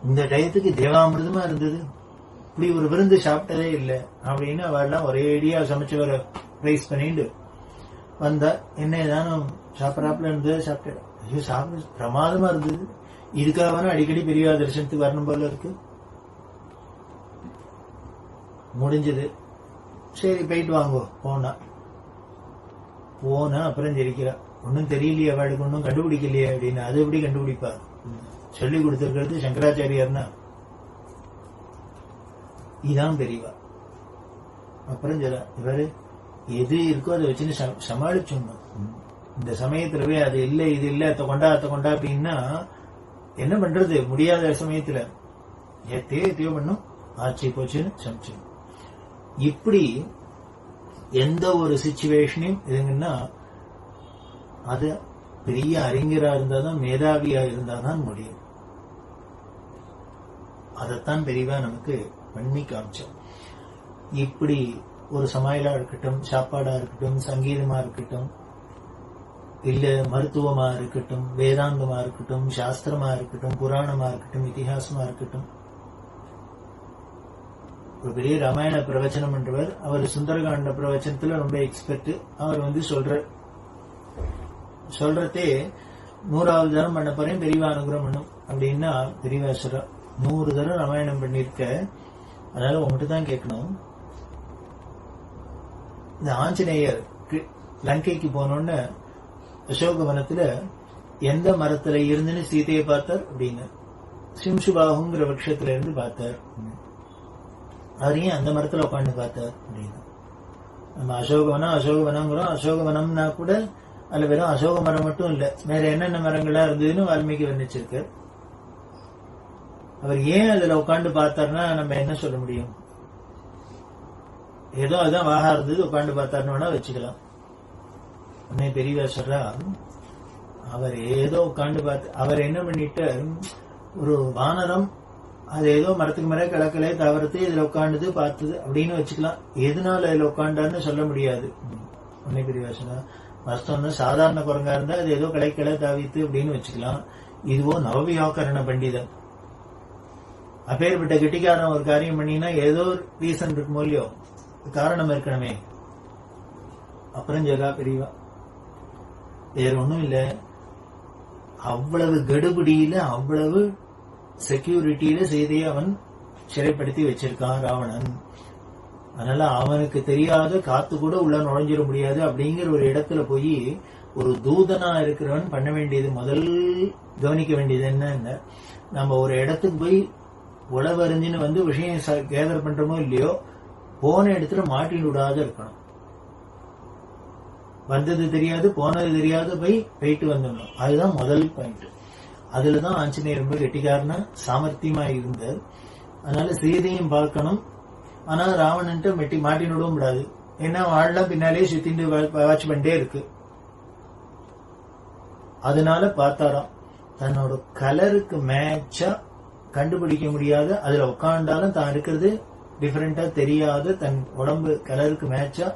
இந்த டயத்துக்கு தேவாமிரதமா இருந்தது, இப்படி ஒரு விருந்து சாப்பிட்டதே இல்லை அப்படின்னு அவெல்லாம் ஒரே ஐடியா சமைச்சு வர ரைஸ் பண்ணிட்டு வந்தா. என்ன ஏதானும் சாப்பிட்றாப்புல இருந்தது சாப்பிட்டேன். ஐயோ சாப்பிட பிரமாதமா இருந்தது, இதுக்காக அடிக்கடி பெரியவா தரிசனத்துக்கு வரணும் போல இருக்கு. முடிஞ்சது, சரி போயிட்டு வாங்கோ. போனா அப்புறம் தெரிக்கிறா, ஒன்னும் தெரியலையே அவளுக்கு, ஒன்னும் கண்டுபிடிக்கலையே அப்படின்னு. அது எப்படி கண்டுபிடிப்பா, சொல்லி கொடுத்திருக்கிறது சங்கராச்சாரியார்னா இதான் பெரியவா. அப்புறம் சொல்ல, இவரு எது இருக்கோ அதை வச்சுன்னு சமாளிச்சோம். இந்த சமயத்துலவே அது இல்லை இது இல்லை அத்த கொண்டா அப்படின்னா என்ன பண்றது, முடியாத சமயத்துல எத்தையோ பண்ணும், ஆட்சி போச்சுன்னு சமைச்சு. இப்படி எந்த ஒரு சிச்சுவேஷனையும் இதுங்கன்னா அது பெரிய அறிஞரா இருந்தாதான், மேதாவியா இருந்தாதான் முடியும். அதைத்தான் பெரியவா நமக்கு பண்ணி காமிச்சோம். இப்படி ஒரு சமையலா இருக்கட்டும், சாப்பாடா இருக்கட்டும், சங்கீதமா இருக்கட்டும், இல்ல மருத்துவமா இருக்கட்டும், வேதாந்தமா இருக்கட்டும், சாஸ்திரமா இருக்கட்டும், புராணமா இருக்கட்டும், இதிகாசமா இருக்கட்டும். ஒரு பெரிய ராமாயண பிரவச்சனம் என்றவர், அவர் சுந்தரகாண்ட பிரவச்சனத்துல ரொம்ப எக்ஸ்பர்ட். அவர் சொல்றதே 100வது தரம் பண்ண போறேன், பெரியவா அனுகிரகம் பண்ணும் அப்படின்னா பெரியவா சொல்ற 100 தரம் ராமாயணம் பண்ணிருக்க, அதனால உங்ககிட்ட தான் கேட்கணும். இந்த ஆஞ்சநேயர் லங்கைக்கு போனோன்னு அசோகவனத்துல எந்த மரத்துல இருந்துன்னு சீதையை பார்த்தார் அப்படின்னு, சிம்சுபாகுங்கிற விருட்சத்துல இருந்து பார்த்தார். அவரையும் அந்த மரத்துல உட்காந்து பார்த்தார் அப்படின்னு. நம்ம அசோகவனம்ங்கிறோம். அசோகவனம்னா கூட அதுல வெறும் அசோக மரம் மட்டும் இல்ல, வேற என்னென்ன மரங்களா இருந்ததுன்னு வால்மீகி வர்ணிச்சிருக்கார். அவர் ஏன் அதுல உட்காந்து பார்த்தாருன்னா நம்ம என்ன சொல்ல முடியும், ஏதோ அதான் வாகா இருந்தது உட்காந்து பார்த்தாருன்னு வச்சுக்கலாம். உடனே பெரியவா சொல்றா, அவர் ஏதோ உட்காந்து பார்த்து, அவர் என்ன பண்ணிட்டு ஒரு வானரம் அது ஏதோ மரத்துக்கு மேல கிழக்கிலே தவறுத்து இதுல உட்காந்துது பார்த்தது அப்படின்னு வச்சுக்கலாம். எதனால இதுல உட்காண்டான்னு சொல்ல முடியாது. உடனே பெரியவா சொன்னா, வாஸ்தவம்னா சாதாரண குரங்கா இருந்தா அது ஏதோ கிளை தாவித்து அப்படின்னு வச்சுக்கலாம். இதுவோ நவவியாக்கரண பண்டிதன், அப்பேற்பட்ட கெட்டிக்காரன் ஒரு காரியம் பண்ணினா ஏதோ ரீசன் இருக்குமோ இல்லையோ, காரணம் இருக்கணுமே. அப்புறம் ஜெகா பெரியவா வேற ஒண்ணும் இல்ல, அவ்வளவு கடுபிடியில அவ்வளவு செக்யூரிட்டியில சீதையை அவன் சிறைப்படுத்தி வச்சிருக்கான் ராவணன். அதனால அவனுக்கு தெரியாத காத்து கூட உள்ள நுழைஞ்சிட முடியாது அப்படிங்கிற ஒரு இடத்துல போய் ஒரு தூதனா இருக்கிறவன் பண்ண வேண்டியது, முதல் கவனிக்க வேண்டியது என்ன, நம்ம ஒரு இடத்துக்கு போய் உளவறிஞ்சுன்னு வந்து விஷயம் கேதர் பண்றோமோ இல்லையோ, போன இடத்துல மாட்டின்னு விடாத இருக்கணும். வந்தது தெரியாது போனது தெரியாது போயிட்டு வந்துடணும். அதுதான் முதல் பாயிண்ட். அதுலதான் ஆஞ்சநேயர் ரொம்ப கெட்டிக்காரனா சாமர்த்தியமா இருந்தார். அதனால சீதையும் பார்க்கணும், ஆனா ராவணன்ட்டு மாட்டின்னு விடவும் கூடாது. ஏன்னா வாழலாம் பின்னாலே சுத்திட்டு வாட்ச் பண்ணிட்டே இருக்கு. அதனால பார்த்தாராம், தன்னோட கலருக்கு மேட்சா கண்டுபிடிக்க முடியாத, அதுல உட்காண்டாலும் தான் இருக்கிறது டிஃபரெண்டா தெரியாத தன் உடம்பு கலருக்கு மேட்சா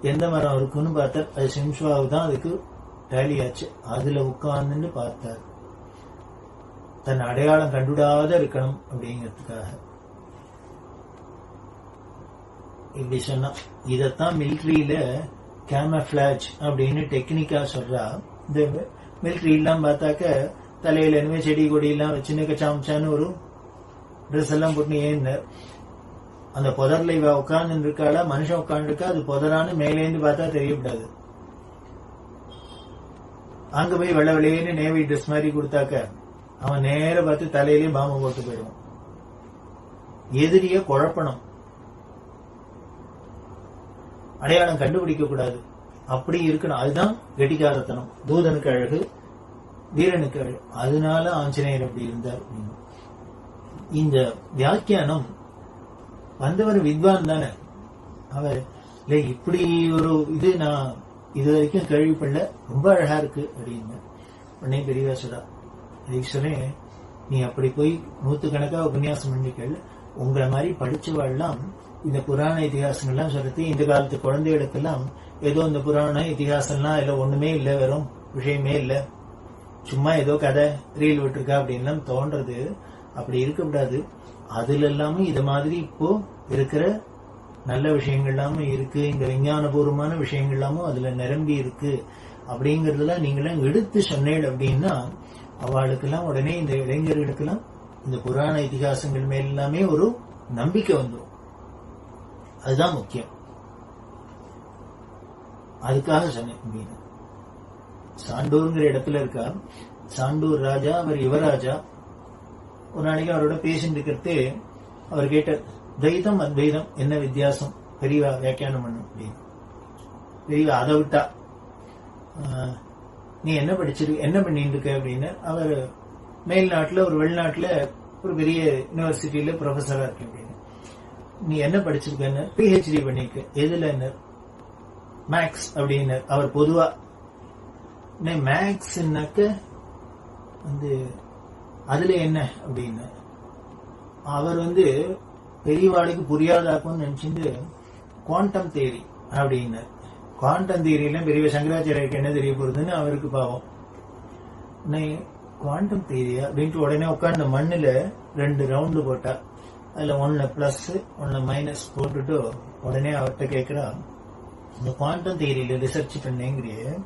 எந்த மரம் இருக்குன்னு பார்த்தார். அது சிம்ஸ்வாவு தான் அதுக்கு டேலி ஆச்சு. அதுல உட்கார்ந்துன்னு பார்த்தார், தன் அடையாளம் கண்டுடாத இருக்கணும் அப்படிங்கிறதுக்காக. இப்படி சொன்னா இதத்தான் மிலிட்ரியில கேமஃபிளாஜ் அப்படின்னு டெக்னிக்கா சொல்றா. இந்த மிலிட்ரி எல்லாம் பார்த்தாக்க தலையில இனிமே செடி கொடி எல்லாம் வச்சுன்னு கச்சாமச்சான்னு ஒரு ட்ரெஸ் எல்லாம் போட்டு ஏன் அந்த புதர்ல இவ உட்கார்ந்து இருக்காளா, மனுஷன் உட்கார்ந்து இருக்கா, அது புதரான்னு மேலேந்து பார்த்தா தெரியக்கூடாது. அங்க போய் வெள்ள வெளியேன்னு நேவி ட்ரெஸ் மாதிரி கொடுத்தாக்க அவன் நேர பார்த்து தலையிலேயே பாம்பு போட்டு போயிடுவான். எதிரிய குழப்பணும், அடையாளம் கண்டுபிடிக்க கூடாது, அப்படி இருக்கணும். அதுதான் கெட்டிக்காரத்தனம். தூதனுக்கு அழகு, வீரனுக்கு அழகு. அதனால ஆஞ்சநேயர் அப்படி இருந்தார். இந்த வியாக்கியானம் வந்தவர் வித்வான் தானே அவர். இல்ல இப்படி ஒரு இது நான் இது வரைக்கும் கேள்விப்படல, ரொம்ப அழகா இருக்கு அப்படின்னு உடனே பெரியவா சொல்றா, சொன்னேன் நீ அப்படி போய் 100 கணக்கா உபன்யாசம் பண்ணிக்கள். உங்களை மாதிரி படிச்சவாள்லாம் இந்த புராண இதிகாசங்கள்லாம் சொல்றது, இந்த காலத்து குழந்தைகளுக்கெல்லாம் ஏதோ இந்த புராண இதிகாசம்லாம் இல்ல ஒண்ணுமே இல்ல, வெறும் விஷயமே இல்ல, சும்மா ஏதோ கதை ரீல் விட்டுருக்கா அப்படின்லாம் தோன்றது. அப்படி இருக்கக்கூடாது. அதுல எல்லாமே இது மாதிரி இப்போ இருக்கிற நல்ல விஷயங்கள் எல்லாமே இருக்கு, இந்த விஞ்ஞானபூர்வமான விஷயங்கள் எல்லாமும் அதுல நிரம்பி இருக்கு அப்படிங்கறதுல நீங்களாம் எடுத்து சொன்னேன் அப்படின்னா அவளுக்கெல்லாம் உடனே இந்த இளைஞர்களுக்கெல்லாம் இந்த புராண இதிகாசங்கள் மேல் எல்லாமே ஒரு நம்பிக்கை வந்துடும். அதுதான் முக்கியம். அதுக்காக சொன்னேன். சாண்டூர்ங்கிற இடத்துல இருக்கா, சாண்டூர் ராஜா, அவர் யுவராஜா. ஒரு நாளைக்கு அவரோட பேசிட்டு இருக்கிறது அவர் கேட்ட, துவைதம் அத்வைதம் என்ன வித்தியாசம் பெரியவா வியாக்கியானம் பண்ணும் அப்படின்னு. பெரியவா அதை விட்டா, நீ என்ன படிச்சிருக்க, என்ன பண்ணிட்டு இருக்க அப்படின்னு. அவர் மேல்நாட்டுல ஒரு வெளிநாட்டுல ஒரு பெரிய யூனிவர்சிட்டியில ப்ரொஃபஸரா இருக்கு அப்படின்னு. நீ என்ன படிச்சிருக்கன்னு, PhD பண்ணிருக்க, எதுல என்ன, மேக்ஸ் அப்படின்னு. அவர் பொதுவா மேக்ஸ்னாக்க வந்து அதுல என்ன அப்படின்னு அவர் பெரியவாளுக்கு புரியாதாக்கும்னு நினைச்சுட்டு குவாண்டம் தியரி அப்படின்னு. குவாண்டம் தியரியில பெரிய சங்கராச்சாரியருக்கு என்ன தெரிய போறதுன்னு அவருக்கு பாவம். குவாண்டம் தியரியா அப்படின்ட்டு உடனே உட்காந்து மண்ணுல 2 ரவுண்டு போட்டா, அதுல 1 பிளஸ் 1 மைனஸ் போட்டுட்டு உடனே அவர்கிட்ட கேட்கிறா, இந்த குவாண்டம் தியரியில ரிசர்ச் பண்ணேங்கிறிய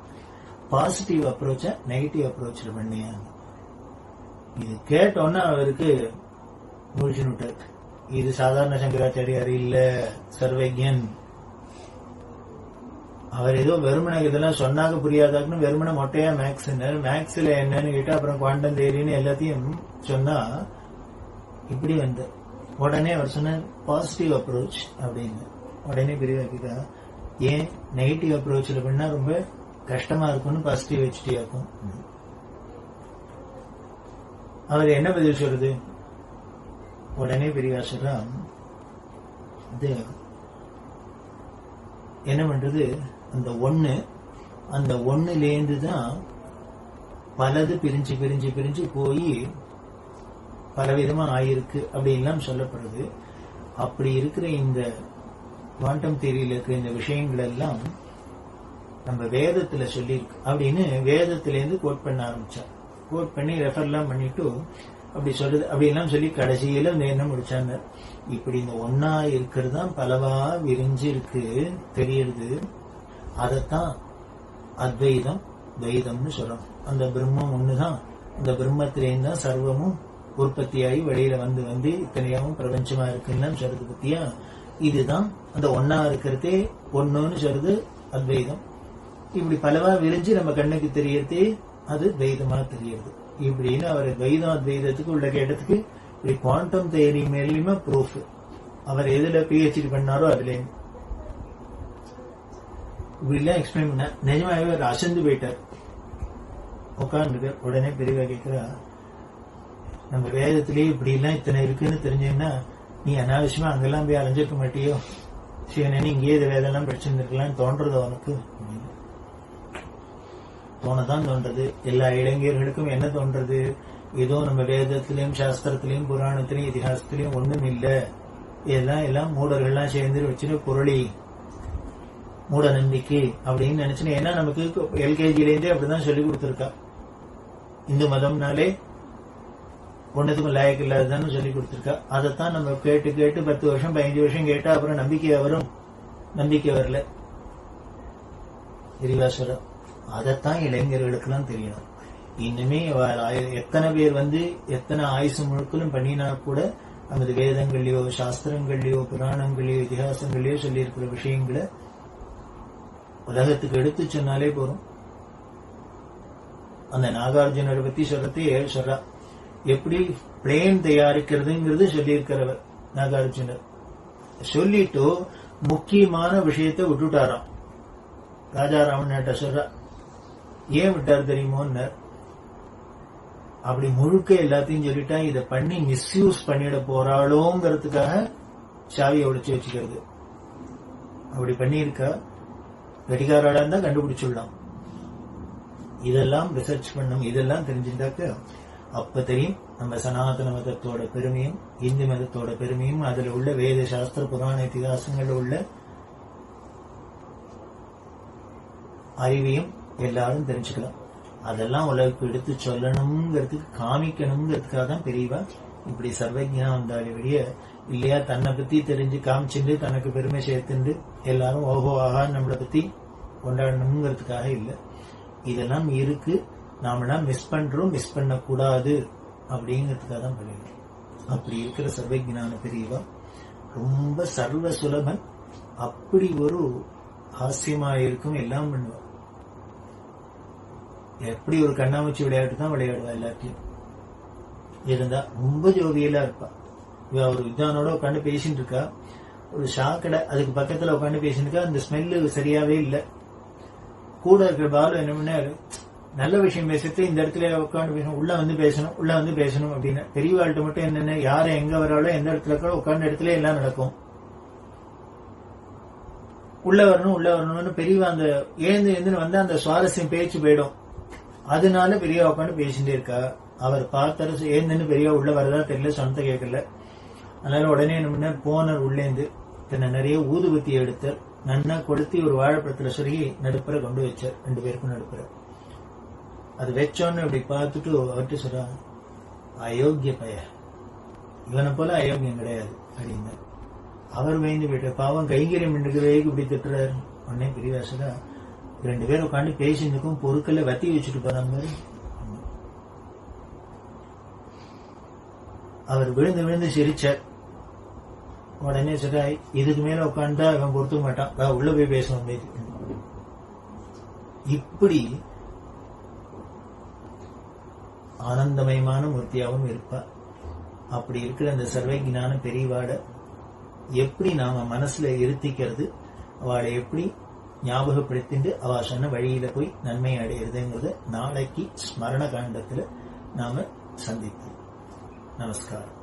பாசிட்டிவ் அப்ரோச்சா நெகட்டிவ் அப்ரோச்ல பண்ணியா? இது கேட்டோன்னா அவருக்கு முடிச்சுன்னு விட்டார். இது சாதாரண சங்கராச்சாரியார் இல்ல, சர்வஜன். அவர் ஏதோ வெறுமனை இதெல்லாம் சொன்னாங்க புரியாதாக்குன்னு வெறுமனை மொட்டையா மேக்ஸ் மேக்ஸ்ல என்னன்னு கேட்டா அப்புறம் குவாண்டம் தியரின்னு எல்லாத்தையும் சொன்னா இப்படி உடனே அவர் சொன்ன பாசிட்டிவ் அப்ரோச் அப்படின்னு. உடனே பெரியவாக்கிட்டா, ஏன் நெகட்டிவ் அப்ரோச்ல பண்ணா ரொம்ப கஷ்டமா இருக்கும்னு பாசிட்டிவ் வச்சுட்டே இருக்கும். அவர் என்ன பதில் சொல்றது? உடனே பெரியவா சொல்றா, என்ன பண்றது, அந்த ஒண்ணுலேருந்து தான் பலது பிரிஞ்சு பிரிஞ்சு பிரிஞ்சு போய் பலவிதமா ஆயிருக்கு அப்படின்லாம் சொல்லப்படுது. அப்படி இருக்கிற இந்த குவாண்டம் தியரியில இருக்கிற இந்த விஷயங்கள் எல்லாம் நம்ம வேதத்துல சொல்லியிருக்கு அப்படின்னு வேதத்திலேருந்து கோட் பண்ண ஆரம்பிச்சார். கோட் பண்ணி ரெஃபர்லாம் பண்ணிட்டு அப்படி சொல்றது அப்படிலாம் சொல்லி கடைசியில என்ன முடிச்சாங்க, இப்படி இந்த ஒன்னா இருக்கிறது தான் பலவா விரிஞ்சு இருக்கு தெரியுது. அதத்தான் அத்வைதம் துவைதம்னு சொல்றோம். அந்த பிரம்மம் ஒண்ணுதான், அந்த பிரம்மத்திலேருந்து தான் சர்வமும் உற்பத்தியாகி வெளியில வந்து வந்து இத்தனையாவும் பிரபஞ்சமா இருக்குன்னு சொல்றது பத்தியா. இதுதான் அந்த ஒன்னா இருக்கிறதே ஒண்ணுன்னு சொல்றது அத்வைதம். இப்படி பலவா விரிஞ்சு நம்ம கண்ணுக்கு தெரியறதே அது துவைதமா தெரியுது. இப்படின்னு அவர் துவைதம் அத்வைதத்துக்கு உள்ள கேட்டதுக்கு இப்படி குவாண்டம் தியரி மேலயுமே ப்ரூஃப். அவர் எதுல PhD பண்ணாரோ அதுல இப்படி எல்லாம் எக்ஸ்பிளைன் பண்ண நிஜமாவே அவர் அசந்து போயிட்டார். உட்கார்ந்து உடனே பெரியவா கேட்கிறா, நம்ம வேதத்திலேயே இப்படி எல்லாம் இத்தனை இருக்குன்னு தெரிஞ்சீங்கன்னா நீ அனாவசியமா அங்கெல்லாம் போய் அலைஞ்சிருக்க மாட்டியோ, சிவனே இங்கேயே இந்த வேதம் எல்லாம் படிச்சிருந்திருக்கலாம்னு தோன்றது அவனுக்கு. தோணதான் தோன்றது. எல்லா இளைஞர்களுக்கும் என்ன தோன்றது, ஏதோ நம்ம வேதத்திலையும் சாஸ்திரத்திலையும் புராணத்திலையும் இதிகாசத்திலையும் ஒண்ணும் இல்ல, எல்லாம் மூடர்கள்லாம் சேர்ந்து வச்சுட்டு பொருளி மூட நம்பிக்கை அப்படின்னு நினைச்சுன்னு. ஏன்னா நமக்கு LKGலேருந்தே அப்படிதான் சொல்லி கொடுத்துருக்கா. இந்து மதம்னாலே ஒன்னத்துக்கும் லாயக்கு இல்லாததான்னு சொல்லி கொடுத்துருக்கா. அதைத்தான் நம்ம கேட்டு கேட்டு 10 வருஷம் 15 வருஷம் கேட்டா அப்புறம் நம்பிக்கை வரும். நம்பிக்கை வரல விரிவாசரம். அதைத்தான் இளைஞர்களுக்கு எல்லாம் தெரியணும். இன்னுமே எத்தனை பேர் எத்தனை ஆயுசு முழுக்களும் பண்ணினா கூட நமது வேதங்கள்லயோ சாஸ்திரங்கள்லயோ புராணங்களையோ இதிகாசங்களையோ சொல்லி இருக்கிற விஷயங்களை உலகத்துக்கு எடுத்து சொன்னாலே போறோம். அந்த நாகார்ஜுனரை பத்தி சொல்றா, எப்படி பிளேன் தயாரிக்கிறதுங்கிறது சொல்லி இருக்கிறவர் நாகார்ஜுனர். சொல்லிட்டு முக்கியமான விஷயத்தை விட்டுட்டாராம். ராஜாராமன் சொல்றா, ஏன் விட்டார் தெரியுமோன்னு. அப்படி முழுக்க எல்லாத்தையும் சொல்லிட்டா இதை பண்ணி மிஸ்யூஸ் பண்ணிட போறாளோங்கிறதுக்காக சாவியை உடைச்சு வச்சுக்கிறது. அப்படி பண்ணியிருக்கா, வெடிகாராடா இருந்தா கண்டுபிடிச்சுடலாம். இதெல்லாம் ரிசர்ச் பண்ணும். இதெல்லாம் தெரிஞ்சுட்டாக்க அப்ப தெரியும் நம்ம சனாதன மதத்தோட பெருமையும் இந்து மதத்தோட பெருமையும் அதுல உள்ள வேத சாஸ்திர புராண இதிகாசங்கள்ல உள்ள அறிவையும் எல்லாரும் தெரிஞ்சுக்கலாம். அதெல்லாம் உலகுக்கு எடுத்து சொல்லணுங்கிறதுக்கு காமிக்கணுங்கிறதுக்காக தான் பெரியவா இப்படி சர்வஜனா வந்தாலே வெளிய இல்லையா தன்னை பத்தி தெரிஞ்சு காமிச்சுட்டு தனக்கு பெருமை சேர்த்துண்டு எல்லாரும் ஓஹோ ஆஹா நம்மளை பத்தி கொண்டாடணுங்கிறதுக்காக இல்லை. இதெல்லாம் இருக்கு, நாமெல்லாம் மிஸ் பண்றோம், மிஸ் பண்ண கூடாது அப்படிங்கிறதுக்காக தான் பண்ணிடுறோம். அப்படி இருக்கிற சர்வஜனான பெரியவா ரொம்ப சர்வ சுலபன். அப்படி ஒரு ஹாஸ்யமா இருக்கும், எல்லாம் பண்ணுவா. எப்படி ஒரு கண்ணாமூச்சி விளையாட்டு தான் விளையாடுவா. எல்லாத்தையும் இருந்தா ரொம்ப ஜோவியலா இருப்பா. இவ ஒரு வித்வானோட உட்காந்து பேசிட்டு இருக்கா, ஒரு ஷாக்கடை அதுக்கு பக்கத்துல உட்காந்து பேசிட்டு இருக்கா. அந்த ஸ்மெல்லு சரியாவே இல்லை. கூட இருக்கிற பாலு என்ன பண்ணாரு, நல்ல விஷயம் பேசுறது இந்த இடத்துல உட்காந்து பேசணும், உள்ள வந்து பேசணும், உள்ள வந்து பேசணும் அப்படின்னு. பெரியவாழ்கிட்ட மட்டும் என்னென்ன யாரும் எங்க வராளோ எந்த இடத்துல இருக்கோ உட்கார்ந்த இடத்துல எல்லாம் நடக்கும். உள்ள வரணும் உள்ள வரணும்னு பெரியவா அந்த எழுந்து வந்து அந்த சுவாரஸ்யம் பேச்சு போயிடும். அதனால பெரியவா உட்காந்து பேசிட்டே இருக்கா. அவர் பார்த்தாரு, ஏந்துன்னு பெரியவா உள்ள வரதா தெரியல, சொன்னதை கேட்கல. அதனால உடனே என்ன பண்ண போனர் உள்ளேந்து தன்னை நிறைய ஊதுபத்தி எடுத்தார். நன்னா கொளுத்தி ஒரு வாழைப்பழத்துல சொருகி நடுப்புற கொண்டு வச்சார், 2 பேருக்கும் நடுப்புற. அது வச்சோன்னு அப்படி பார்த்துட்டு அவர்கிட்ட சொல்றா, அயோக்கிய பைய, இவனை போல அயோக்கியம் கிடையாது அப்படின்னு. அவர் வேந்து போயிட்டார். பாவம் கைங்கரியம் வேக்கு இப்படி திட்டுறாரு. உடனே பெரியவா சொல்றா, 2 பேரும் உட்காந்து பேசினுக்கும் பொருட்களை வத்தி வச்சுட்டு போறாங்க. அவர் விழுந்து விழுந்து சிரிச்சார். உடனே சொல்றா, இதுக்கு மேல உட்காந்துட்டா அவன் பொறுத்துக்க மாட்டான், உள்ள போய் பேசணும். இப்படி ஆனந்தமயமான மூர்த்தியாவும் இருப்பா. அப்படி இருக்கிற அந்த சர்வஜான பெரியவாட எப்படி நாம மனசுல இருத்திக்கிறது, அவளை எப்படி ஞாபகப்படுத்திட்டு அவ சொன்ன வழியில போய் நன்மை அடையிறதுங்கிறத நாளைக்கு ஸ்மரண காண்டத்துல நாம சந்திப்போம். நமஸ்காரம்.